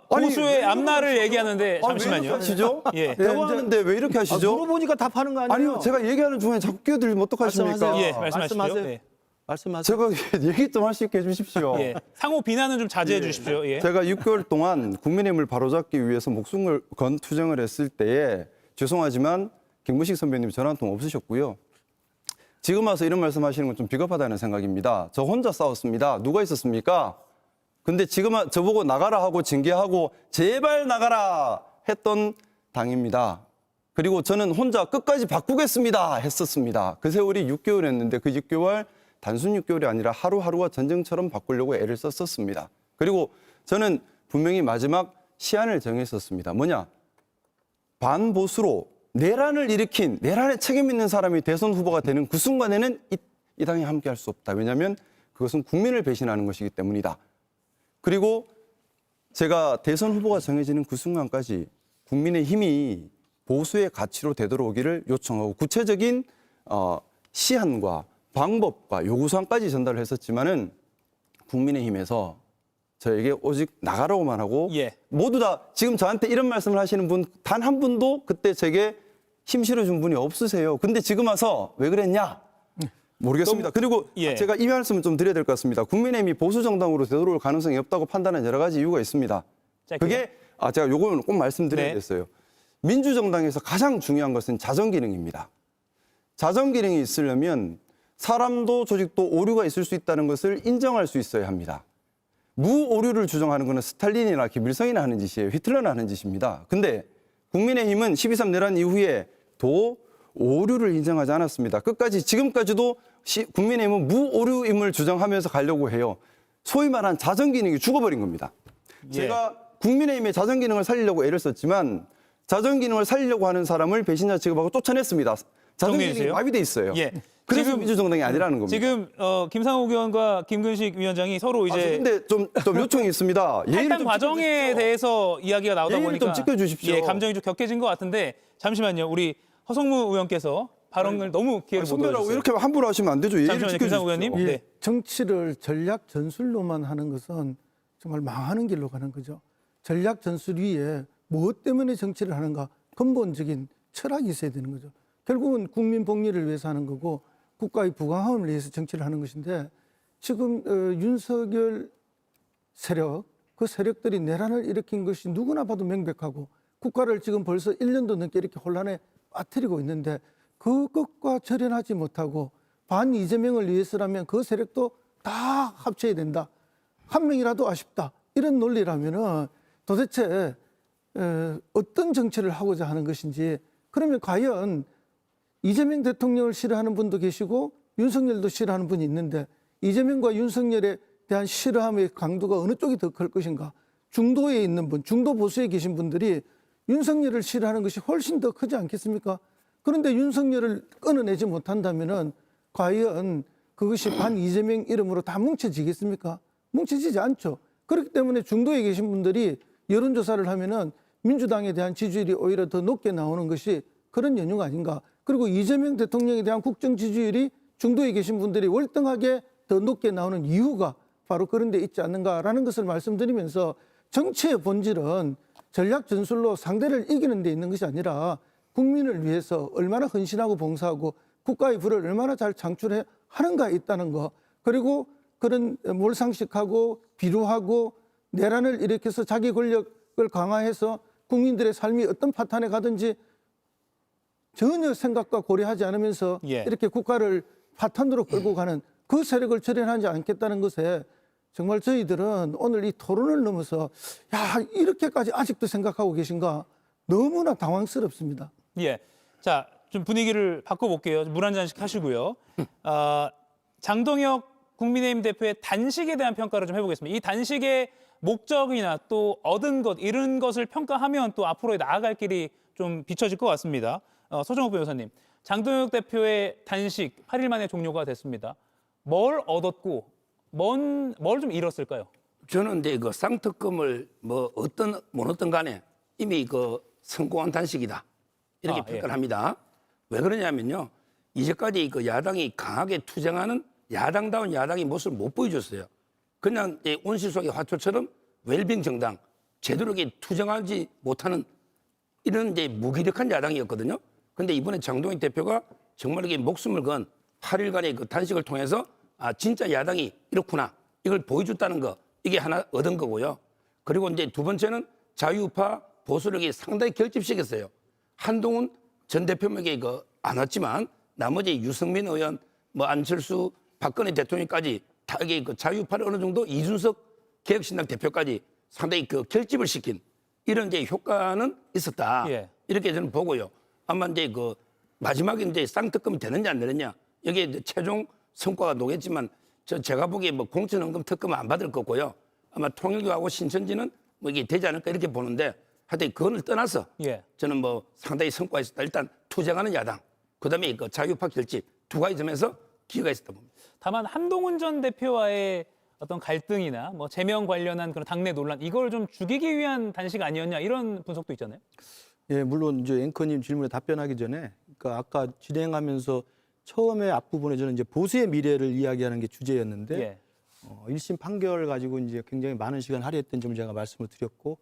아니, 보수의 왜 앞날을 이러시죠? 얘기하는데 왜 이렇게 잠시만요. 하시죠? 예. 대화하는데 왜 이렇게 하시죠? 물어보니까 답하는 거 아니에요? 아니요, 제가 얘기하는 중에 자꾸 끼어들면 어떡하십니까? 말씀하세요. 예, 말씀하시죠. 말씀하세요. 네. 말씀하세요. 제가 얘기 좀 할 수 있게 해주십시오. 예. 상호 비난은 좀 자제해 주십시오. 예. 제가 6개월 동안 국민의힘을 바로잡기 위해서 목숨을 건 투쟁을 했을 때에 죄송하지만 김문식 선배님 전화 한 통 없으셨고요. 지금 와서 이런 말씀하시는 건 좀 비겁하다는 생각입니다. 저 혼자 싸웠습니다. 누가 있었습니까? 근데 지금 저보고 나가라 하고 징계하고 제발 나가라 했던 당입니다. 그리고 저는 혼자 끝까지 바꾸겠습니다 했었습니다. 그 세월이 6개월 했는데 그 6개월 단순 6개월이 아니라 하루하루가 전쟁처럼 바꾸려고 애를 썼었습니다. 그리고 저는 분명히 마지막 시한을 정했었습니다. 뭐냐? 반보수로 내란을 일으킨, 내란에 책임 있는 사람이 대선 후보가 되는 그 순간에는 이 당이 함께할 수 없다. 왜냐하면 그것은 국민을 배신하는 것이기 때문이다. 그리고 제가 대선 후보가 정해지는 그 순간까지 국민의힘이 보수의 가치로 되돌아오기를 요청하고 구체적인 시한과 방법과 요구사항까지 전달을 했었지만은 국민의힘에서 저에게 오직 나가라고만 하고 예. 모두 다 지금 저한테 이런 말씀을 하시는 분 단 한 분도 그때 제게 힘 실어준 분이 없으세요. 근데 지금 와서 왜 그랬냐? 모르겠습니다. 그리고 예. 제가 이 말씀을 좀 드려야 될 것 같습니다. 국민의힘이 보수 정당으로 되돌아올 가능성이 없다고 판단하는 여러 가지 이유가 있습니다. 짧게요. 그게 제가 요거는 꼭 말씀드려야겠어요. 네. 민주정당에서 가장 중요한 것은 자정 기능입니다. 자정 기능이 있으려면 사람도 조직도 오류가 있을 수 있다는 것을 인정할 수 있어야 합니다. 무오류를 주장하는 것은 스탈린이나 김일성이나 하는 짓이에요. 히틀러나 하는 짓입니다. 근데 국민의힘은 12.3 내란 이후에도 오류를 인정하지 않았습니다. 끝까지 지금까지도 국민의힘은 무오류임을 주장하면서 가려고 해요. 소위 말한 자정 기능이 죽어버린 겁니다. 예. 제가 국민의힘의 자정 기능을 살리려고 애를 썼지만 자정 기능을 살리려고 하는 사람을 배신자 취급하고 쫓아냈습니다. 자정 정리해 기능이 주세요. 마비돼 있어요. 예. 그래서 지금- 민주정당이 아니라는 겁니다. 지금 김상욱 의원과 김근식 위원장이 서로 이제 근데 좀 요청이 있습니다. 예의를 탈당 좀 과정에 지켜주십시오. 대해서 이야기가 나오다 예의를 보니까 좀 지켜주십시오. 예, 감정이 좀 격해진 것 같은데 잠시만요. 우리 허성무 의원께서 발언을 너무 기회를 못 선배라고 얻어주세요. 이렇게 함부로 하시면 안 되죠. 예의를 잠시만요, 지켜주십시오. 김상욱 의원님. 이 네. 정치를 전략 전술로만 하는 것은 정말 망하는 길로 가는 거죠. 전략 전술 위에 무엇 때문에 정치를 하는가 근본적인 철학이 있어야 되는 거죠. 결국은 국민 복리를 위해서 하는 거고 국가의 부강함을 위해서 정치를 하는 것인데 지금 윤석열 세력, 그 세력들이 내란을 일으킨 것이 누구나 봐도 명백하고 국가를 지금 벌써 1년도 넘게 이렇게 혼란에 빠뜨리고 있는데 그것과 절연하지 못하고 반 이재명을 위해서라면 그 세력도 다 합쳐야 된다. 한 명이라도 아쉽다. 이런 논리라면은 도대체 어떤 정치를 하고자 하는 것인지 그러면 과연 이재명 대통령을 싫어하는 분도 계시고 윤석열도 싫어하는 분이 있는데 이재명과 윤석열에 대한 싫어함의 강도가 어느 쪽이 더 클 것인가? 중도에 있는 분, 중도 보수에 계신 분들이 윤석열을 싫어하는 것이 훨씬 더 크지 않겠습니까? 그런데 윤석열을 끊어내지 못한다면은 과연 그것이 반 이재명 이름으로 다 뭉쳐지겠습니까? 뭉쳐지지 않죠. 그렇기 때문에 중도에 계신 분들이 여론조사를 하면은 민주당에 대한 지지율이 오히려 더 높게 나오는 것이 그런 연유가 아닌가. 그리고 이재명 대통령에 대한 국정 지지율이 중도에 계신 분들이 월등하게 더 높게 나오는 이유가 바로 그런 데 있지 않는가라는 것을 말씀드리면서 정치의 본질은 전략 전술로 상대를 이기는 데 있는 것이 아니라 국민을 위해서 얼마나 헌신하고 봉사하고 국가의 부를 얼마나 잘 창출해 하는가에 있다는 거. 그리고 그런 몰상식하고 비루하고 내란을 일으켜서 자기 권력을 강화해서 국민들의 삶이 어떤 파탄에 가든지 전혀 생각과 고려하지 않으면서 예. 이렇게 국가를 파탄으로 끌고 가는 그 세력을 절연하지 않겠다는 것에 정말 저희들은 오늘 이 토론을 넘어서 야, 이렇게까지 아직도 생각하고 계신가 너무나 당황스럽습니다. 예. 자, 좀 분위기를 바꿔볼게요. 물 한 잔씩 하시고요. 장동혁 국민의힘 대표의 단식에 대한 평가를 좀 해보겠습니다. 이 단식의 목적이나 또 얻은 것, 이런 것을 평가하면 또 앞으로 나아갈 길이 좀 비춰질 것 같습니다. 서정욱 변호사님, 장동혁 대표의 단식 8일 만에 종료가 됐습니다. 뭘 얻었고 뭘 좀 잃었을까요? 저는 이제 그 쌍특검을 뭐 못 어떤 간에 이미 그 성공한 단식이다. 이렇게 평가를 예. 합니다. 왜 그러냐면요. 이제까지 그 야당이 강하게 투쟁하는 야당다운 야당의 모습을 못 보여줬어요. 그냥 온실 속의 화초처럼 웰빙 정당, 제대로 투쟁하지 못하는 이런 이제 무기력한 야당이었거든요. 근데 이번에 장동혁 대표가 정말 이게 목숨을 건 8일간의 그 단식을 통해서 아, 진짜 야당이 이렇구나. 이걸 보여줬다는 거. 이게 하나 얻은 거고요. 그리고 이제 두 번째는 자유우파 보수력이 상당히 결집시켰어요. 한동훈 전 대표에게 안 왔지만 나머지 유승민 의원, 뭐 안철수, 박근혜 대통령까지 다 이게 자유우파를 어느 정도 이준석 개혁신당 대표까지 상당히 결집을 시킨 이런 이제 효과는 있었다. 예. 이렇게 저는 보고요. 아마 이제 마지막에 이제 쌍특검이 되느냐 안 되느냐 여기에 이제 최종 성과가 나오겠지만 제가 보기에 뭐 공천헌금 특검은 안 받을 거고요. 아마 통일교하고 신천지는 뭐 이게 되지 않을까 이렇게 보는데 하여튼 그거를 떠나서 예. 저는 뭐 상당히 성과가 있었다. 일단 투쟁하는 야당, 그다음에 자유우파 결집 두 가지 점에서 기회가 있었다 봅니다. 다만 한동훈 전 대표와의 어떤 갈등이나 뭐 제명 관련한 그런 당내 논란, 이걸 좀 죽이기 위한 단식 아니었냐, 이런 분석도 있잖아요. 예, 물론 이제 앵커님 질문에 답변하기 전에, 그러니까 아까 진행하면서 처음에 앞부분에 저는 이제 보수의 미래를 이야기하는 게 주제였는데, 예. 1심 판결 가지고 이제 굉장히 많은 시간 할애했던 점을 제가 말씀을 드렸고,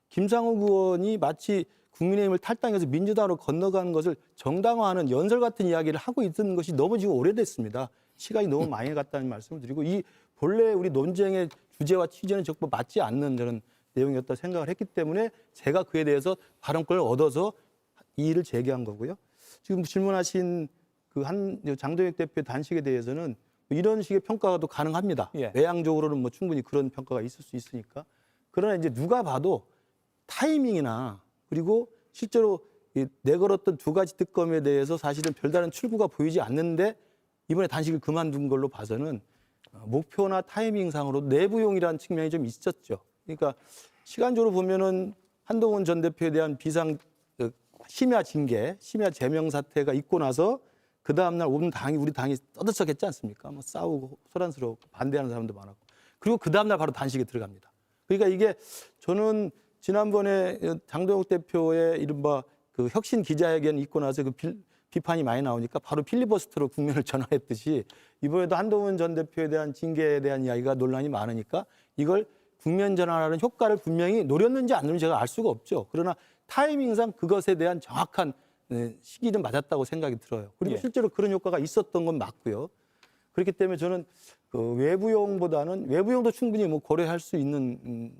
김상욱 의원이 마치 국민의힘을 탈당해서 민주당으로 건너가는 것을 정당화하는 연설 같은 이야기를 하고 있던 것이 너무 지금 오래됐습니다. 시간이 너무 많이 갔다는 말씀을 드리고, 이 본래 우리 논쟁의 주제와 취지는 적법 맞지 않는 저는 내용이었다 생각을 했기 때문에 제가 그에 대해서 발언권을 얻어서 이 일을 제기한 거고요. 지금 질문하신 장동혁 대표의 단식에 대해서는 이런 식의 평가가 또 가능합니다. 예. 외향적으로는 뭐 충분히 그런 평가가 있을 수 있으니까. 그러나 이제 누가 봐도 타이밍이나 그리고 실제로 내걸었던 두 가지 특검에 대해서 사실은 별다른 출구가 보이지 않는데 이번에 단식을 그만둔 걸로 봐서는 목표나 타이밍상으로 내부용이라는 측면이 좀 있었죠. 그러니까 시간적으로 보면은 한동훈 전 대표에 대한 심야 징계, 심야 제명 사태가 있고 나서 그 다음날 우리 당이 떠들썩했지 않습니까? 뭐 싸우고 소란스러워 반대하는 사람도 많았고, 그리고 그 다음날 바로 단식에 들어갑니다. 그러니까 이게 저는 지난번에 장동혁 대표의 이른바 혁신 기자회견 있고 나서 비판이 많이 나오니까 바로 필리버스터로 국면을 전환했듯이 이번에도 한동훈 전 대표에 대한 징계에 대한 이야기가 논란이 많으니까 이걸 국면 전환하는 효과를 분명히 노렸는지 안 노렸는지 제가 알 수가 없죠. 그러나 타이밍상 그것에 대한 정확한 시기는 맞았다고 생각이 들어요. 그리고 예. 실제로 그런 효과가 있었던 건 맞고요. 그렇기 때문에 저는 외부용도 충분히 뭐 고려할 수 있는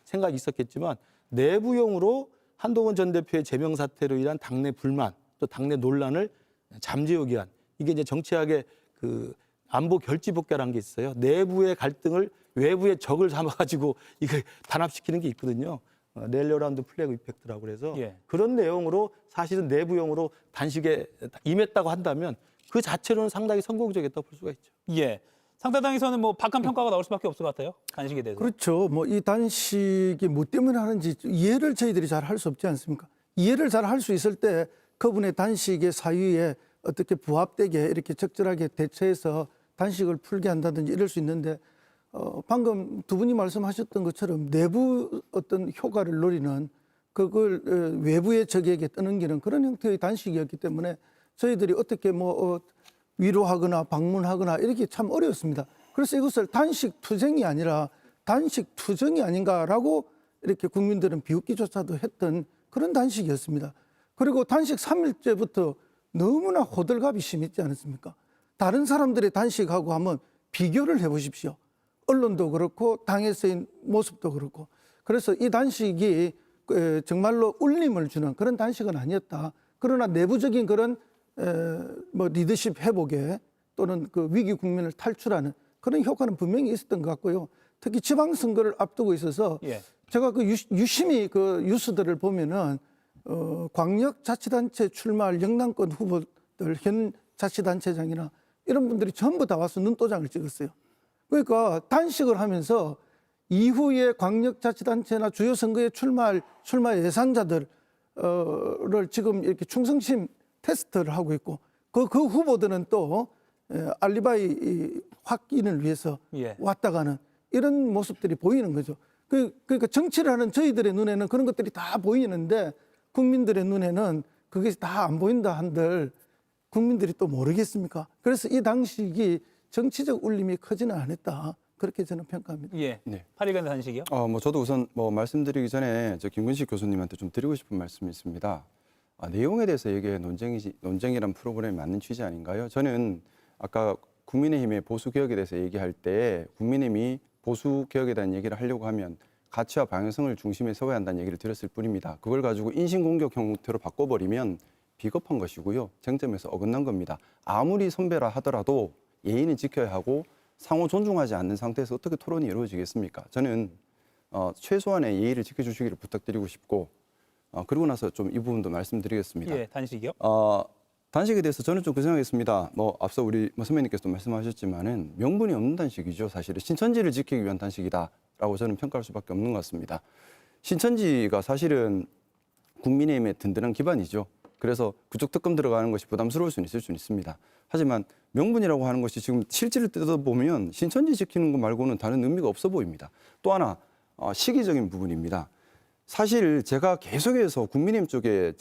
생각이 있었겠지만 내부용으로 한동훈 전 대표의 제명 사태로 인한 당내 불만 또 당내 논란을 잠재우기 위한, 이게 이제 정치학의 안보 결집복결한 게 있어요. 내부의 갈등을 외부의 적을 삼아가지고 이걸 단합시키는 게 있거든요. 렐러라운드 플래그 이펙트라고 그래서 예. 그런 내용으로 사실은 내부용으로 단식에 임했다고 한다면 그 자체로는 상당히 성공적이었다고 볼 수가 있죠. 예. 상대당에서는 뭐 박한 평가가 나올 수밖에 없을 것 같아요. 단식에 대해서. 그렇죠. 뭐 이 단식이 뭐 때문에 하는지 이해를 저희들이 잘 할 수 없지 않습니까? 이해를 잘 할 수 있을 때 그분의 단식의 사유에 어떻게 부합되게 이렇게 적절하게 대처해서 단식을 풀게 한다든지 이럴 수 있는데 방금 두 분이 말씀하셨던 것처럼 내부 어떤 효과를 노리는 그걸 외부의 적에게 떠넘기는 그런 형태의 단식이었기 때문에 저희들이 어떻게 뭐 위로하거나 방문하거나 이렇게 참 어려웠습니다. 그래서 이것을 단식 투쟁이 아니라 단식 투정이 아닌가라고 이렇게 국민들은 비웃기조차도 했던 그런 단식이었습니다. 그리고 단식 3일째부터 너무나 호들갑이 심했지 않았습니까? 다른 사람들의 단식하고 한번 비교를 해보십시오. 언론도 그렇고 당에서의 모습도 그렇고. 그래서 이 단식이 정말로 울림을 주는 그런 단식은 아니었다. 그러나 내부적인 그런 뭐 리더십 회복에 또는 그 위기 국면을 탈출하는 그런 효과는 분명히 있었던 것 같고요. 특히 지방선거를 앞두고 있어서 예. 제가 그 유심히 그 뉴스들을 보면은 광역자치단체 출마할 영남권 후보들 현 자치단체장이나 이런 분들이 전부 다 와서 눈도장을 찍었어요. 그러니까 단식을 하면서 이후에 광역자치단체나 주요 선거에 출마 예상자들을 지금 이렇게 충성심 테스트를 하고 있고 그 후보들은 또 알리바이 확인을 위해서 예. 왔다 가는 이런 모습들이 보이는 거죠. 그러니까 정치를 하는 저희들의 눈에는 그런 것들이 다 보이는데 국민들의 눈에는 그게 다 안 보인다 한들 국민들이 또 모르겠습니까? 그래서 이 단식이 정치적 울림이 크지는 않았다. 그렇게 저는 평가합니다. 예. 네. 8일간 단식이요? 뭐 저도 우선 뭐 말씀드리기 전에 저 김근식 교수님한테 좀 드리고 싶은 말씀이 있습니다. 내용에 대해서 얘기해 논쟁이란 프로그램이 맞는 취지 아닌가요? 저는 아까 국민의힘의 보수 개혁에 대해서 얘기할 때 국민의힘이 보수 개혁에 대한 얘기를 하려고 하면 가치와 방향성을 중심에 세워야 한다는 얘기를 드렸을 뿐입니다. 그걸 가지고 인신공격 형태로 바꿔버리면 비겁한 것이고요. 쟁점에서 어긋난 겁니다. 아무리 선배라 하더라도 예의는 지켜야 하고 상호 존중하지 않는 상태에서 어떻게 토론이 이루어지겠습니까? 저는 최소한의 예의를 지켜주시기를 부탁드리고 싶고 그리고 나서 좀 이 부분도 말씀드리겠습니다. 예, 단식이요? 단식에 대해서 저는 좀 그 생각했습니다. 앞서 우리 선배님께서도 말씀하셨지만은 명분이 없는 단식이죠. 사실은 신천지를 지키기 위한 단식이다라고 저는 평가할 수밖에 없는 것 같습니다. 신천지가 사실은 국민의힘의 든든한 기반이죠. 그래서 그쪽 특검 들어가는 것이 부담스러울 수는 있을 수는 있습니다. 하지만 명분이라고 하는 것이 지금 실질을 뜯어보면 신천지 지키는 것 말고는 다른 의미가 없어 보입니다. 또 하나 시기적인 부분입니다. 사실 제가 계속해서 국민의힘 쪽에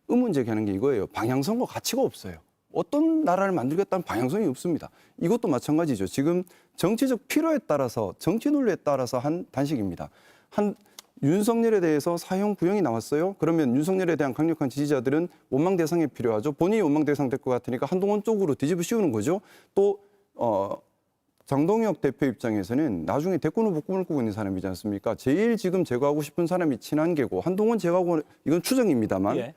의문 제기하는 게 이거예요. 방향성과 가치가 없어요. 어떤 나라를 만들겠다는 방향성이 없습니다. 이것도 마찬가지죠. 지금 정치적 필요에 따라서 정치 논리에 따라서 한 단식입니다. 윤석열에 대해서 사형 구형이 나왔어요. 그러면 윤석열에 대한 강력한 지지자들은 원망 대상이 필요하죠. 본인이 원망 대상 될 것 같으니까 한동훈 쪽으로 뒤집어 씌우는 거죠. 또 장동혁 대표 입장에서는 나중에 대권 후보 꿈을 꾸고 있는 사람이지 않습니까? 제일 지금 제거하고 싶은 사람이 친한계고 한동훈 제거하고 이건 추정입니다만 예.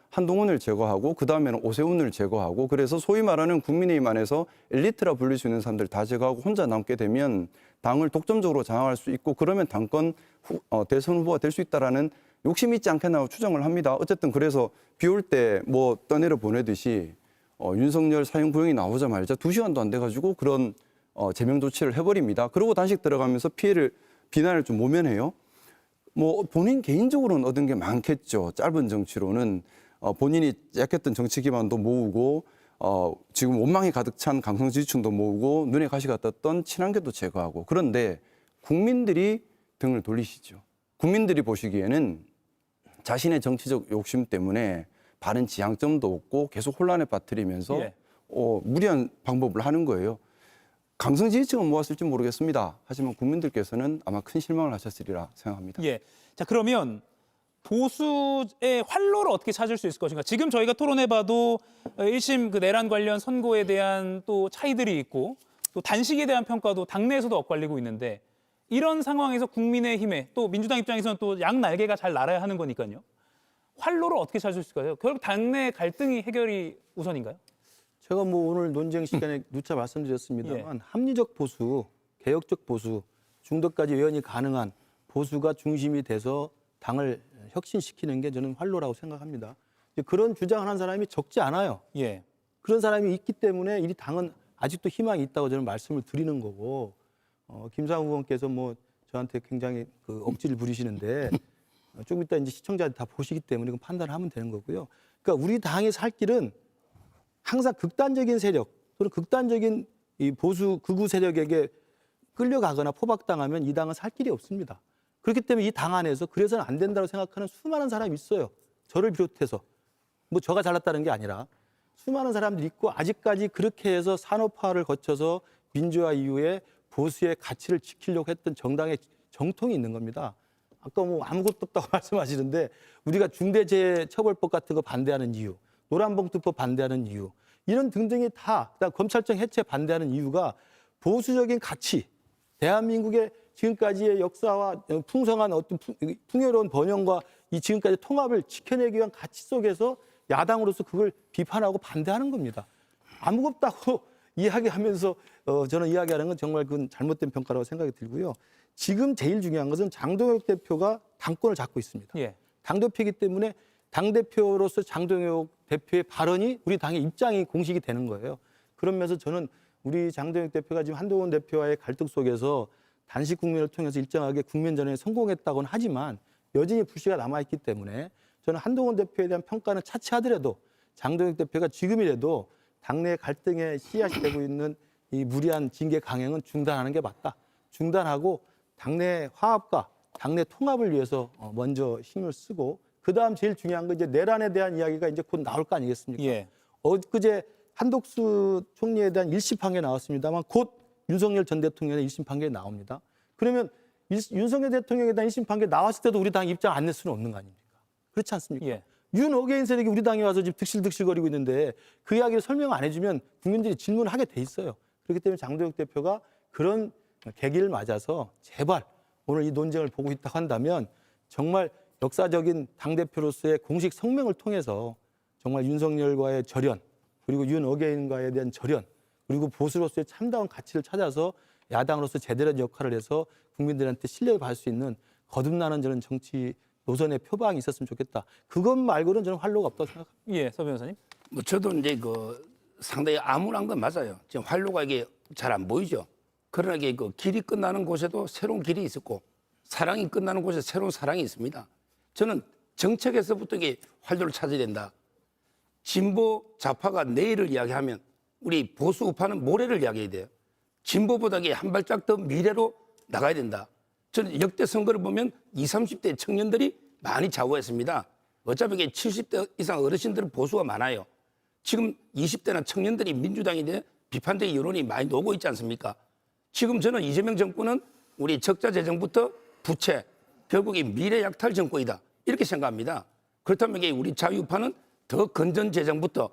한동훈을 제거하고 그다음에는 오세훈을 제거하고 그래서 소위 말하는 국민의힘 안에서 엘리트라 불릴 수 있는 사람들 다 제거하고 혼자 남게 되면 당을 독점적으로 장악할 수 있고 그러면 당권 대선 후보가 될 수 있다라는 욕심 있지 않겠나 추정을 합니다. 어쨌든 그래서 비 올 때 뭐 떠내려 보내듯이 윤석열 사형 구형이 나오자마자 2시간도 안 돼가지고 그런 제명 조치를 해버립니다. 그러고 단식 들어가면서 비난을 좀 모면해요. 뭐 본인 개인적으로는 얻은 게 많겠죠. 짧은 정치로는 본인이 약했던 정치 기반도 모으고 지금 원망이 가득 찬 강성 지지층도 모으고 눈에 가시가 떴던 친한계도 제거하고 그런데 국민들이 등을 돌리시죠. 국민들이 보시기에는 자신의 정치적 욕심 때문에 바른 지향점도 없고 계속 혼란에 빠뜨리면서 예. 무리한 방법을 하는 거예요. 강성 지지층은 모았을지 모르겠습니다. 하지만 국민들께서는 아마 큰 실망을 하셨으리라 생각합니다. 예. 자, 그러면 보수의 활로를 어떻게 찾을 수 있을 것인가? 지금 저희가 토론해봐도 1심 그 내란 관련 선고에 대한 또 차이들이 있고 또 단식에 대한 평가도 당내에서도 엇갈리고 있는데 이런 상황에서 국민의힘에 또 민주당 입장에서는 또 양 날개가 잘 날아야 하는 거니까요. 활로를 어떻게 찾을 수 있을까요? 결국 당내 갈등이 해결이 우선인가요? 제가 뭐 오늘 논쟁 시간에 누차 말씀드렸습니다만 합리적 보수, 개혁적 보수, 중도까지 외연이 가능한 보수가 중심이 돼서 당을 혁신시키는 게 저는 활로라고 생각합니다. 그런 주장을 한 사람이 적지 않아요. 예. 그런 사람이 있기 때문에 이 당은 아직도 희망이 있다고 저는 말씀을 드리는 거고, 김상우 의원께서 뭐 저한테 굉장히 그 억지를 부리시는데 조금 이따 이제 시청자들 다 보시기 때문에 그 판단을 하면 되는 거고요. 그러니까 우리 당이 살 길은 항상 극단적인 세력 또는 극단적인 이 보수 극우 세력에게 끌려가거나 포박당하면 이 당은 살 길이 없습니다. 그렇기 때문에 이 당 안에서 그래서는 안 된다고 생각하는 수많은 사람이 있어요. 저를 비롯해서. 뭐 저가 잘났다는 게 아니라 수많은 사람들이 있고 아직까지 그렇게 해서 산업화를 거쳐서 민주화 이후에 보수의 가치를 지키려고 했던 정당의 정통이 있는 겁니다. 아까 뭐 아무것도 없다고 말씀하시는데 우리가 중대재해처벌법 같은 거 반대하는 이유, 노란봉투법 반대하는 이유, 이런 등등이 다 그다음 검찰청 해체 반대하는 이유가 보수적인 가치, 대한민국의 지금까지의 역사와 풍성한 어떤 풍요로운 번영과 이 지금까지 통합을 지켜내기 위한 가치 속에서 야당으로서 그걸 비판하고 반대하는 겁니다. 아무것도 없다고 이야기하면서 저는 이야기하는 건 정말 그건 잘못된 평가라고 생각이 들고요. 지금 제일 중요한 것은 장동혁 대표가 당권을 잡고 있습니다. 예. 당대표이기 때문에 당대표로서 장동혁 대표의 발언이 우리 당의 입장이 공식이 되는 거예요. 그러면서 저는 우리 장동혁 대표가 지금 한동훈 대표와의 갈등 속에서 단식 국면을 통해서 일정하게 국면전에 성공했다고는 하지만 여전히 불씨가 남아있기 때문에 저는 한동훈 대표에 대한 평가는 차치하더라도 장동혁 대표가 지금이라도 당내 갈등의 씨앗이 되고 있는 이 무리한 징계 강행은 중단하는 게 맞다. 중단하고 당내 화합과 당내 통합을 위해서 먼저 힘을 쓰고 그다음 제일 중요한 건 이제 내란에 대한 이야기가 이제 곧 나올 거 아니겠습니까? 예. 엊그제 한독수 총리에 대한 1심 판결이 나왔습니다만 곧 윤석열 전 대통령의 1심 판결이 나옵니다. 그러면 윤석열 대통령에 대한 1심 판결이 나왔을 때도 우리 당 입장 안 낼 수는 없는 거 아닙니까? 그렇지 않습니까? 예. 윤 어게인 세력이 우리 당에 와서 지금 득실득실거리고 있는데 그 이야기를 설명 안 해주면 국민들이 질문을 하게 돼 있어요. 그렇기 때문에 장동혁 대표가 그런 계기를 맞아서 제발 오늘 이 논쟁을 보고 있다고 한다면 정말 역사적인 당대표로서의 공식 성명을 통해서 정말 윤석열과의 절연 그리고 윤 어게인과에 대한 절연 그리고 보수로서의 참다운 가치를 찾아서 야당으로서 제대로 된 역할을 해서 국민들한테 신뢰를 받을 수 있는 거듭나는 저는 정치 노선의 표방이 있었으면 좋겠다. 그것 말고는 저는 활로가 없다고 생각합니다. 예, 서 변호사님. 뭐 저도 이제 그 상당히 암울한 건 맞아요. 지금 활로가 이게 잘 안 보이죠. 그러나 이게 그 길이 끝나는 곳에도 새로운 길이 있었고 사랑이 끝나는 곳에 새로운 사랑이 있습니다. 저는 정책에서부터 이게 활로를 찾아야 된다. 진보 좌파가 내일을 이야기하면 우리 보수 우파는 모레를 이야기해야 돼요. 진보보다 한 발짝 더 미래로 나가야 된다. 저는 역대 선거를 보면 20, 30대 청년들이 많이 좌우했습니다. 어차피 이게 70대 이상 어르신들은 보수가 많아요. 지금 20대나 청년들이 민주당에 대해 비판적인 여론이 많이 녹고 있지 않습니까? 지금 저는 이재명 정권은 우리 적자 재정부터 부채, 결국 이 미래 약탈 정권이다. 이렇게 생각합니다. 그렇다면 이게 우리 자유파는 더 건전 재정부터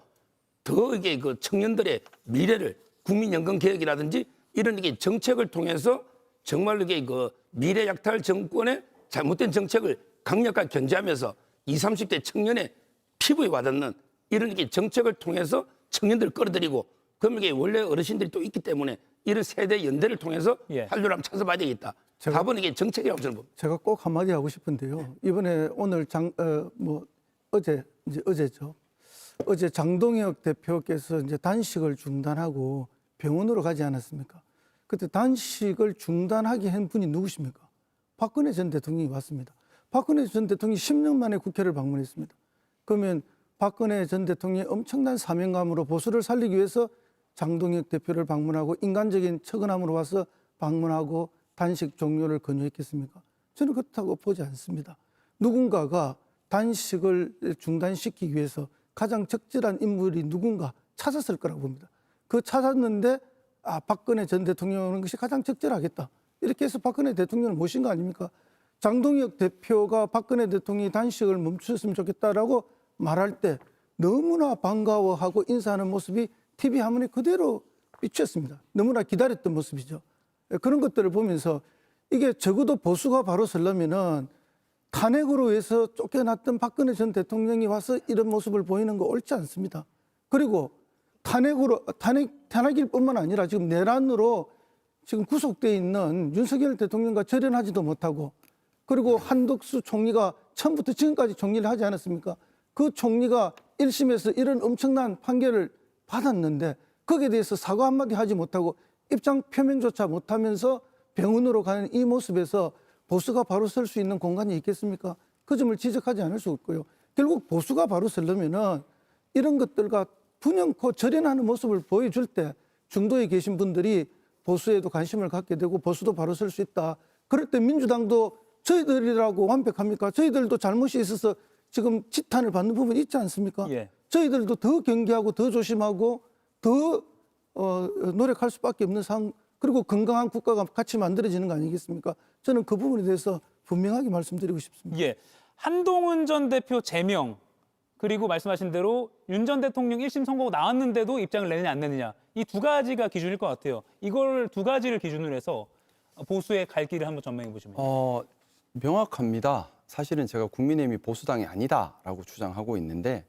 더 이게 그 청년들의 미래를 국민연금 개혁이라든지 이런 이게 정책을 통해서 정말 이게 그 미래 약탈 정권의 잘못된 정책을 강력하게 견제하면서 20, 30대 청년의 피부에 와닿는 이런 이게 정책을 통해서 청년들을 끌어들이고 그러면 이게 원래 어르신들이 또 있기 때문에 이런 세대 연대를 통해서 활로를 한번 찾아봐야 되겠다. 답은 이게 정책이라고 저는 봅니다. 제가 꼭 한마디 하고 싶은데요. 이번에 오늘 어제죠. 어제 장동혁 대표께서 이제 단식을 중단하고 병원으로 가지 않았습니까? 그때 단식을 중단하게 한 분이 누구십니까? 박근혜 전 대통령이 왔습니다. 박근혜 전 대통령이 10년 만에 국회를 방문했습니다. 그러면 박근혜 전 대통령이 엄청난 사명감으로 보수를 살리기 위해서 장동혁 대표를 방문하고 인간적인 처근함으로 와서 방문하고 단식 종료를 권유했겠습니까? 저는 그렇다고 보지 않습니다. 누군가가 단식을 중단시키기 위해서 가장 적절한 인물이 누군가 찾았을 거라고 봅니다. 그 찾았는데 박근혜 전 대통령이 오는 것이 가장 적절하겠다. 이렇게 해서 박근혜 대통령을 모신 거 아닙니까? 장동혁 대표가 박근혜 대통령이 단식을 멈추셨으면 좋겠다라고 말할 때 너무나 반가워하고 인사하는 모습이 TV 화면에 그대로 비추었습니다. 너무나 기다렸던 모습이죠. 그런 것들을 보면서 이게 적어도 보수가 바로 서려면은 탄핵으로 해서 쫓겨났던 박근혜 전 대통령이 와서 이런 모습을 보이는 거 옳지 않습니다. 그리고 탄핵일 뿐만 아니라 지금 내란으로 지금 구속돼 있는 윤석열 대통령과 절연하지도 못하고 그리고 한덕수 총리가 처음부터 지금까지 총리를 하지 않았습니까? 그 총리가 1심에서 이런 엄청난 판결을 받았는데 거기에 대해서 사과 한마디 하지 못하고 입장 표명조차 못하면서 병원으로 가는 이 모습에서 보수가 바로 설 수 있는 공간이 있겠습니까? 그 점을 지적하지 않을 수 없고요. 결국 보수가 바로 서려면은 이런 것들과 분연코 절연하는 모습을 보여줄 때 중도에 계신 분들이 보수에도 관심을 갖게 되고 보수도 바로 설 수 있다. 그럴 때 민주당도 저희들이라고 완벽합니까? 저희들도 잘못이 있어서 지금 지탄을 받는 부분이 있지 않습니까? 예. 저희들도 더 경계하고 더 조심하고 더 노력할 수밖에 없는 상황, 그리고 건강한 국가가 같이 만들어지는 거 아니겠습니까? 저는 그 부분에 대해서 분명하게 말씀드리고 싶습니다. 예. 한동훈 전 대표 제명, 그리고 말씀하신 대로 윤 전 대통령 1심 선고 나왔는데도 입장을 내느냐 안 내느냐, 이 두 가지가 기준일 것 같아요. 이걸 두 가지를 기준으로 해서 보수의 갈 길을 한번 전망해 보시면. 명확합니다. 사실은 제가 국민의힘이 보수당이 아니다라고 주장하고 있는데,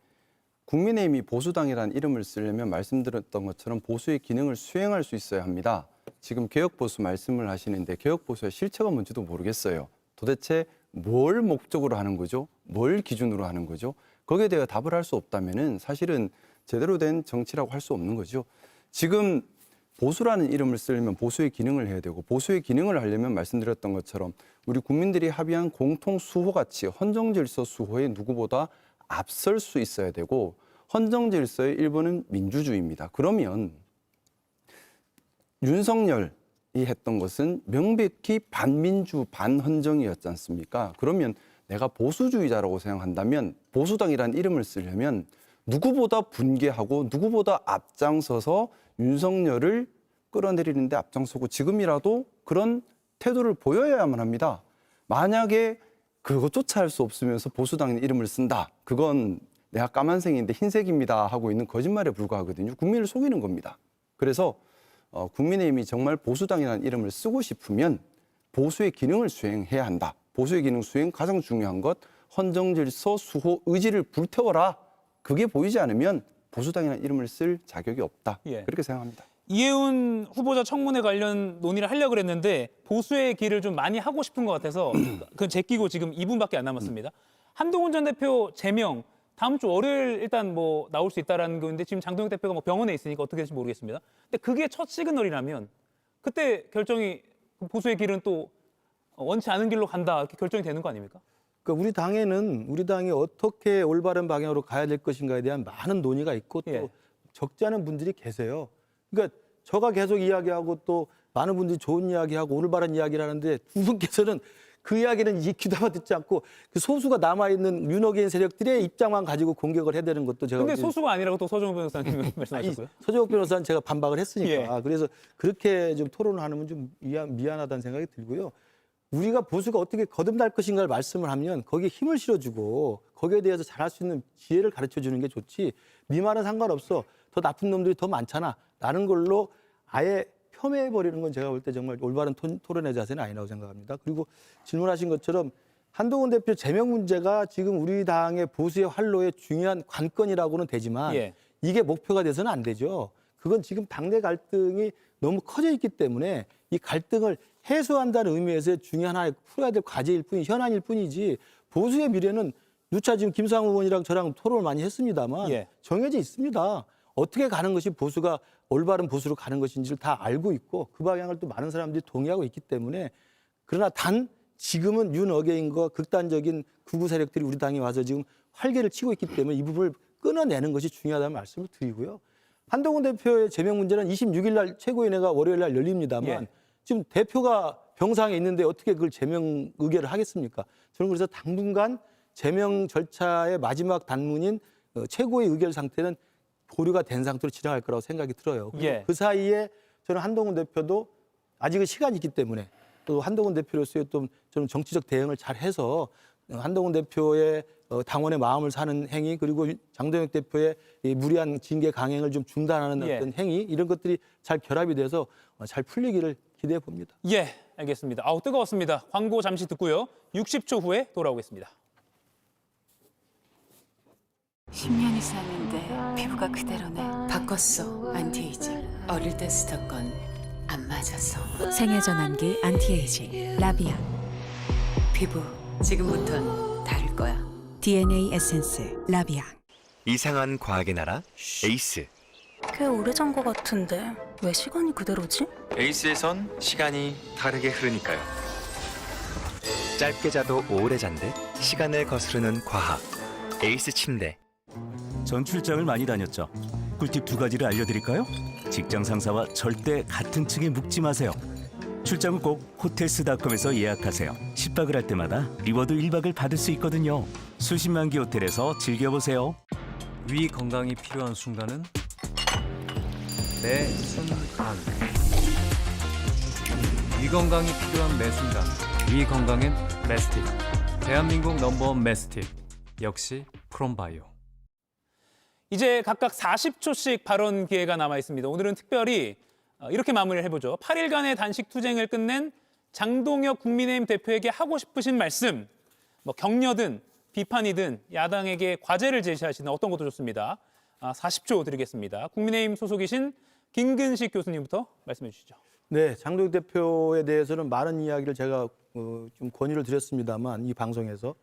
국민의힘이 보수당이라는 이름을 쓰려면 말씀드렸던 것처럼 보수의 기능을 수행할 수 있어야 합니다. 지금 개혁보수 말씀을 하시는데 개혁보수의 실체가 뭔지도 모르겠어요. 도대체 뭘 목적으로 하는 거죠? 뭘 기준으로 하는 거죠? 거기에 대해 답을 할 수 없다면은 사실은 제대로 된 정치라고 할 수 없는 거죠. 지금 보수라는 이름을 쓰려면 보수의 기능을 해야 되고, 보수의 기능을 하려면 말씀드렸던 것처럼 우리 국민들이 합의한 공통 수호 가치, 헌정질서 수호에 누구보다 앞설 수 있어야 되고, 헌정질서의 일본은 민주주의입니다. 그러면 윤석열이 했던 것은 명백히 반민주, 반헌정이었지 않습니까? 그러면 내가 보수주의자라고 생각한다면 보수당이라는 이름을 쓰려면 누구보다 분개하고 누구보다 앞장서서 윤석열을 끌어내리는 데 앞장서고, 지금이라도 그런 태도를 보여야만 합니다. 만약에 그것조차 할 수 없으면서 보수당 이름을 쓴다, 그건 내가 까만색인데 흰색입니다 하고 있는 거짓말에 불과하거든요. 국민을 속이는 겁니다. 그래서 국민의힘이 정말 보수당이라는 이름을 쓰고 싶으면 보수의 기능을 수행해야 한다. 보수의 기능 수행 가장 중요한 것, 헌정질서 수호 의지를 불태워라. 그게 보이지 않으면 보수당이라는 이름을 쓸 자격이 없다. 예. 그렇게 생각합니다. 이해운 후보자 청문회 관련 논의를 하려고 그랬는데 보수의 길을 좀 많이 하고 싶은 것 같아서 그건 제끼고 지금 2분밖에 안 남았습니다. 한동훈 전 대표 제명 다음 주 월요일 일단 뭐 나올 수 있다라는 건데, 지금 장동혁 대표가 뭐 병원에 있으니까 어떻게 될지 모르겠습니다. 근데 그게 첫 시그널이라면 그때 결정이, 보수의 길은 또 원치 않은 길로 간다 이렇게 결정이 되는 거 아닙니까? 그러니까 우리 당이 어떻게 올바른 방향으로 가야 될 것인가에 대한 많은 논의가 있고 또 예. 적지 않은 분들이 계세요. 그러니까 제가 계속 이야기하고 또 많은 분들이 좋은 이야기하고 올바른 이야기를 하는데, 두 분께서는 그 이야기는 귀담아 듣지 않고 그 소수가 남아있는 윤호개인 세력들의 입장만 가지고 공격을 해야 되는 것도 제가. 근데 소수가 아니라고 또 서정훈 변호사님 말씀하셨고요. 서정욱 변호사는 제가 반박을 했으니까. 예. 그래서 그렇게 좀 토론을 하면 좀 미안하다는 생각이 들고요. 우리가 보수가 어떻게 거듭날 것인가를 말씀을 하면 거기에 힘을 실어주고 거기에 대해서 잘할 수 있는 지혜를 가르쳐주는 게 좋지, 네 말은 상관없어, 더 나쁜 놈들이 더 많잖아 라는 걸로 아예 폄훼해버리는 건 제가 볼 때 정말 올바른 토론의 자세는 아니라고 생각합니다. 그리고 질문하신 것처럼 한동훈 대표 제명 문제가 지금 우리 당의 보수의 활로의 중요한 관건이라고는 되지만 예. 이게 목표가 돼서는 안 되죠. 그건 지금 당내 갈등이 너무 커져 있기 때문에 이 갈등을 해소한다는 의미에서 중요한 하나의 풀어야 될 과제일 현안일 뿐이지, 보수의 미래는 누차 지금 김상우 의원이랑 저랑 토론을 많이 했습니다만 예. 정해져 있습니다. 어떻게 가는 것이 보수가 올바른 보수로 가는 것인지를 다 알고 있고 그 방향을 또 많은 사람들이 동의하고 있기 때문에, 그러나 단 지금은 윤 어게인과 극단적인 극우 세력들이 우리 당에 와서 지금 활개를 치고 있기 때문에 이 부분을 끊어내는 것이 중요하다는 말씀을 드리고요. 한동훈 대표의 제명 문제는 26일 날 최고위원회가 월요일 날 열립니다만 예. 지금 대표가 병상에 있는데 어떻게 그걸 제명 의결을 하겠습니까? 저는 그래서 당분간 제명 절차의 마지막 단문인 최고의 의결 상태는 보류가 된 상태로 진행할 거라고 생각이 들어요. 예. 그 사이에 저는 한동훈 대표도 아직은 시간이 있기 때문에 또 한동훈 대표로서의 또 저는 정치적 대응을 잘 해서 한동훈 대표의 당원의 마음을 사는 행위, 그리고 장동혁 대표의 이 무리한 징계 강행을 좀 중단하는 예. 어떤 행위, 이런 것들이 잘 결합이 돼서 잘 풀리기를 기대해 봅니다. 예, 알겠습니다. 아우 뜨거웠습니다. 광고 잠시 듣고요. 60초 후에 돌아오겠습니다. 10년이 지났는데 피부가 그대로네. 바꿨어. 안티에이징. 어릴 때 쓰던 건 안 맞았어. 생애 전환기 안티에이징 라비안. 피부 지금부턴 다를 거야. DNA 에센스 라비앙. 이상한 과학의 나라 에이스. 꽤 오래전 것 같은데 왜 시간이 그대로지? 에이스에선 시간이 다르게 흐르니까요. 짧게 자도 오래 잔듯 시간을 거스르는 과학 에이스 침대. 전 출장을 많이 다녔죠. 꿀팁 2가지를 알려드릴까요? 직장 상사와 절대 같은 층에 묵지 마세요. 출장은 꼭 호텔스닷컴에서 예약하세요. 10박을 할 때마다 리워드 1박을 받을 수 있거든요. 수십만 개 호텔에서 즐겨보세요. 위 건강이 필요한 순간은 매 순간. 위 건강이 필요한 매 순간. 위 건강엔 메스틱. 대한민국 넘버원 메스틱. 역시 프롬바이오. 이제 각각 40초씩 발언 기회가 남아 있습니다. 오늘은 특별히 이렇게 마무리를 해보죠. 8일간의 단식 투쟁을 끝낸 장동혁 국민의힘 대표에게 하고 싶으신 말씀, 격려든 비판이든 야당에게 과제를 제시하시는 어떤 것도 좋습니다. 40초 드리겠습니다. 국민의힘 소속이신 김근식 교수님부터 말씀해 주시죠. 네, 장동혁 대표에 대해서는 많은 이야기를 제가 좀 권유를 드렸습니다만 이 방송에서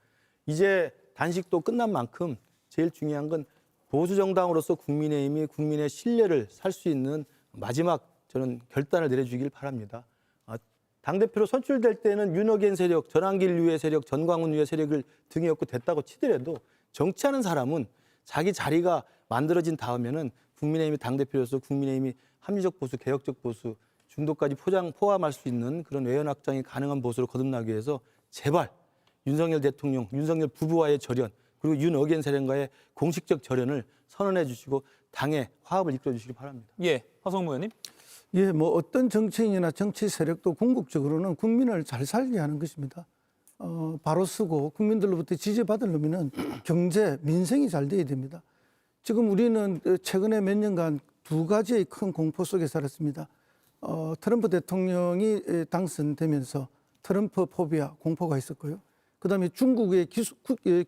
이제 단식도 끝난 만큼 제일 중요한 건 보수 정당으로서 국민의힘이 국민의 신뢰를 살 수 있는 마지막 저는 결단을 내려주길 바랍니다. 당대표로 선출될 때는 윤어겐 세력, 전한길 유의 세력, 전광훈 유의 세력을 등에 업고 됐다고 치더라도 정치하는 사람은 자기 자리가 만들어진 다음에는 국민의힘이 당대표로서 국민의힘이 합리적 보수, 개혁적 보수, 중도까지 포함할 수 있는 그런 외연 확장이 가능한 보수로 거듭나기 위해서 제발 윤석열 대통령, 윤석열 부부와의 절연, 그리고 윤어겐 세력과의 공식적 절연을 선언해 주시고 당의 화합을 이끌어 주시기 바랍니다. 예, 허성무 의원님. 예, 어떤 정치인이나 정치 세력도 궁극적으로는 국민을 잘 살게 하는 것입니다. 바로 쓰고 국민들로부터 지지받으려면 경제, 민생이 잘 돼야 됩니다. 지금 우리는 최근에 몇 년간 2가지의 큰 공포 속에 살았습니다. 트럼프 대통령이 당선되면서 트럼프 포비아 공포가 있었고요. 그다음에 중국의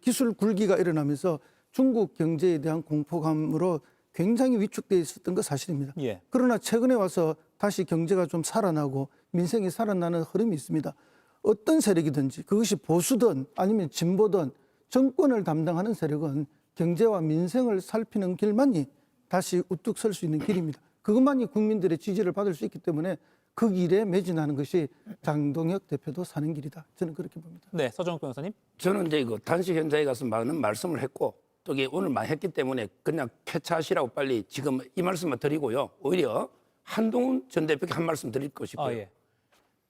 기술 굴기가 일어나면서 중국 경제에 대한 공포감으로 굉장히 위축되어 있었던 것 사실입니다. 예. 그러나 최근에 와서 다시 경제가 좀 살아나고 민생이 살아나는 흐름이 있습니다. 어떤 세력이든지 그것이 보수든 아니면 진보든 정권을 담당하는 세력은 경제와 민생을 살피는 길만이 다시 우뚝 설 수 있는 길입니다. 그것만이 국민들의 지지를 받을 수 있기 때문에 그 길에 매진하는 것이 장동혁 대표도 사는 길이다. 저는 그렇게 봅니다. 네, 서정욱 변호사님. 저는 이제 이거 단식 현장에 가서 많은 말씀을 했고 또 이게 오늘 많이 했기 때문에 그냥 쾌차하시라고 빨리 지금 이 말씀만 드리고요. 오히려 한동훈 전 대표께 한 말씀 드릴 것이고요. 예.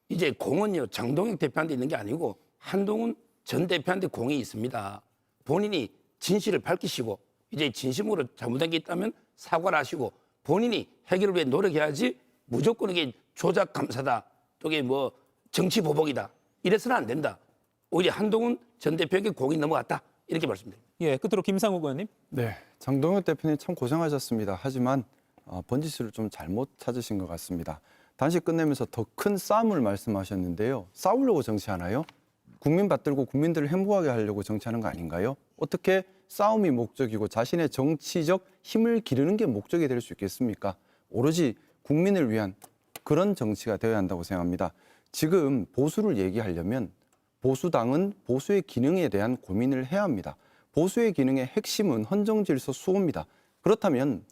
이제 공은요 장동혁 대표한테 있는 게 아니고 한동훈 전 대표한테 공이 있습니다. 본인이 진실을 밝히시고 이제 진심으로 잘못된 게 있다면 사과를 하시고 본인이 해결을 위해 노력해야지 무조건 이게 조작 감사다 또 이게 정치 보복이다 이래서는 안 된다. 오히려 한동훈 전 대표에게 공이 넘어갔다 이렇게 말씀드립니다. 예, 끝으로 김상욱 의원님. 네, 장동혁 대표님 참 고생하셨습니다. 하지만 번지수를 좀 잘못 찾으신 것 같습니다. 단식 끝내면서 더 큰 싸움을 말씀하셨는데요. 싸우려고 정치하나요? 국민 받들고 국민들을 행복하게 하려고 정치하는 거 아닌가요? 어떻게 싸움이 목적이고 자신의 정치적 힘을 기르는 게 목적이 될 수 있겠습니까? 오로지 국민을 위한 그런 정치가 되어야 한다고 생각합니다. 지금 보수를 얘기하려면 보수당은 보수의 기능에 대한 고민을 해야 합니다. 보수의 기능의 핵심은 헌정질서 수호입니다. 그렇다면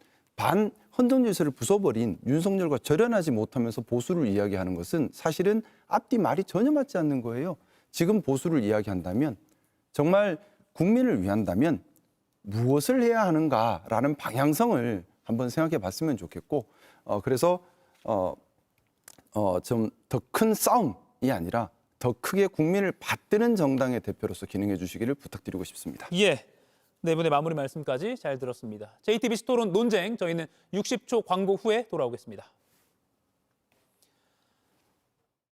헌정질서를 부숴버린 윤석열과 절연하지 못하면서 보수를 이야기하는 것은 사실은 앞뒤 말이 전혀 맞지 않는 거예요. 지금 보수를 이야기한다면 정말 국민을 위한다면 무엇을 해야 하는가라는 방향성을 한번 생각해 봤으면 좋겠고 그래서 좀 더 큰 싸움이 아니라 더 크게 국민을 받드는 정당의 대표로서 기능해 주시기를 부탁드리고 싶습니다. 예, 네 분의 마무리 말씀까지 잘 들었습니다. JTBC 토론 논쟁, 저희는 60초 광고 후에 돌아오겠습니다.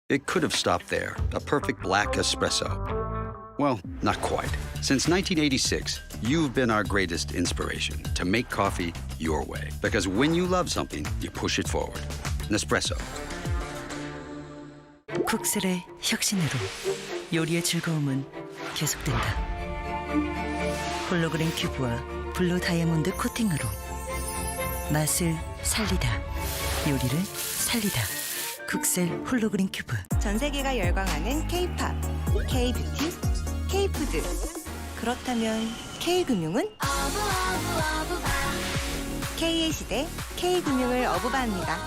It could have stopped there, a perfect black espresso. Well, not quite. Since 1986, you've been our greatest inspiration to make coffee your way. Because when you love something, you push it forward. Nespresso. 쿡셀의 혁신으로 요리의 즐거움은 계속된다. 홀로그램 큐브와 블루 다이아몬드 코팅으로 맛을 살리다. 요리를 살리다. 쿡셀 홀로그램 큐브. 전 세계가 열광하는 K-팝. K뷰티, K푸드. 그렇다면 K금융은? K의 시대, K금융을 어부바합니다.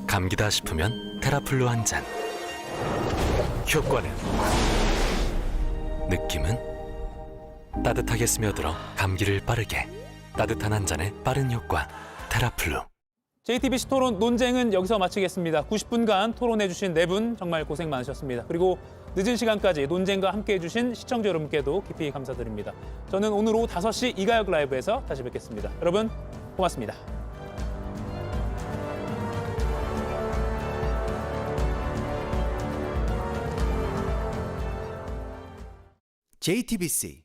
감기다 싶으면 테라플루 한 잔. 효과는? 느낌은? 따뜻하게 스며들어 감기를 빠르게. 따뜻한 한 잔의 빠른 효과. 테라플루. JTBC 토론 논쟁은 여기서 마치겠습니다. 90분간 토론해주신 네 분 정말 고생 많으셨습니다. 그리고 늦은 시간까지 논쟁과 함께해주신 시청자 여러분께도 깊이 감사드립니다. 저는 오늘 오후 5시 이가역 라이브에서 다시 뵙겠습니다. 여러분 고맙습니다. JTBC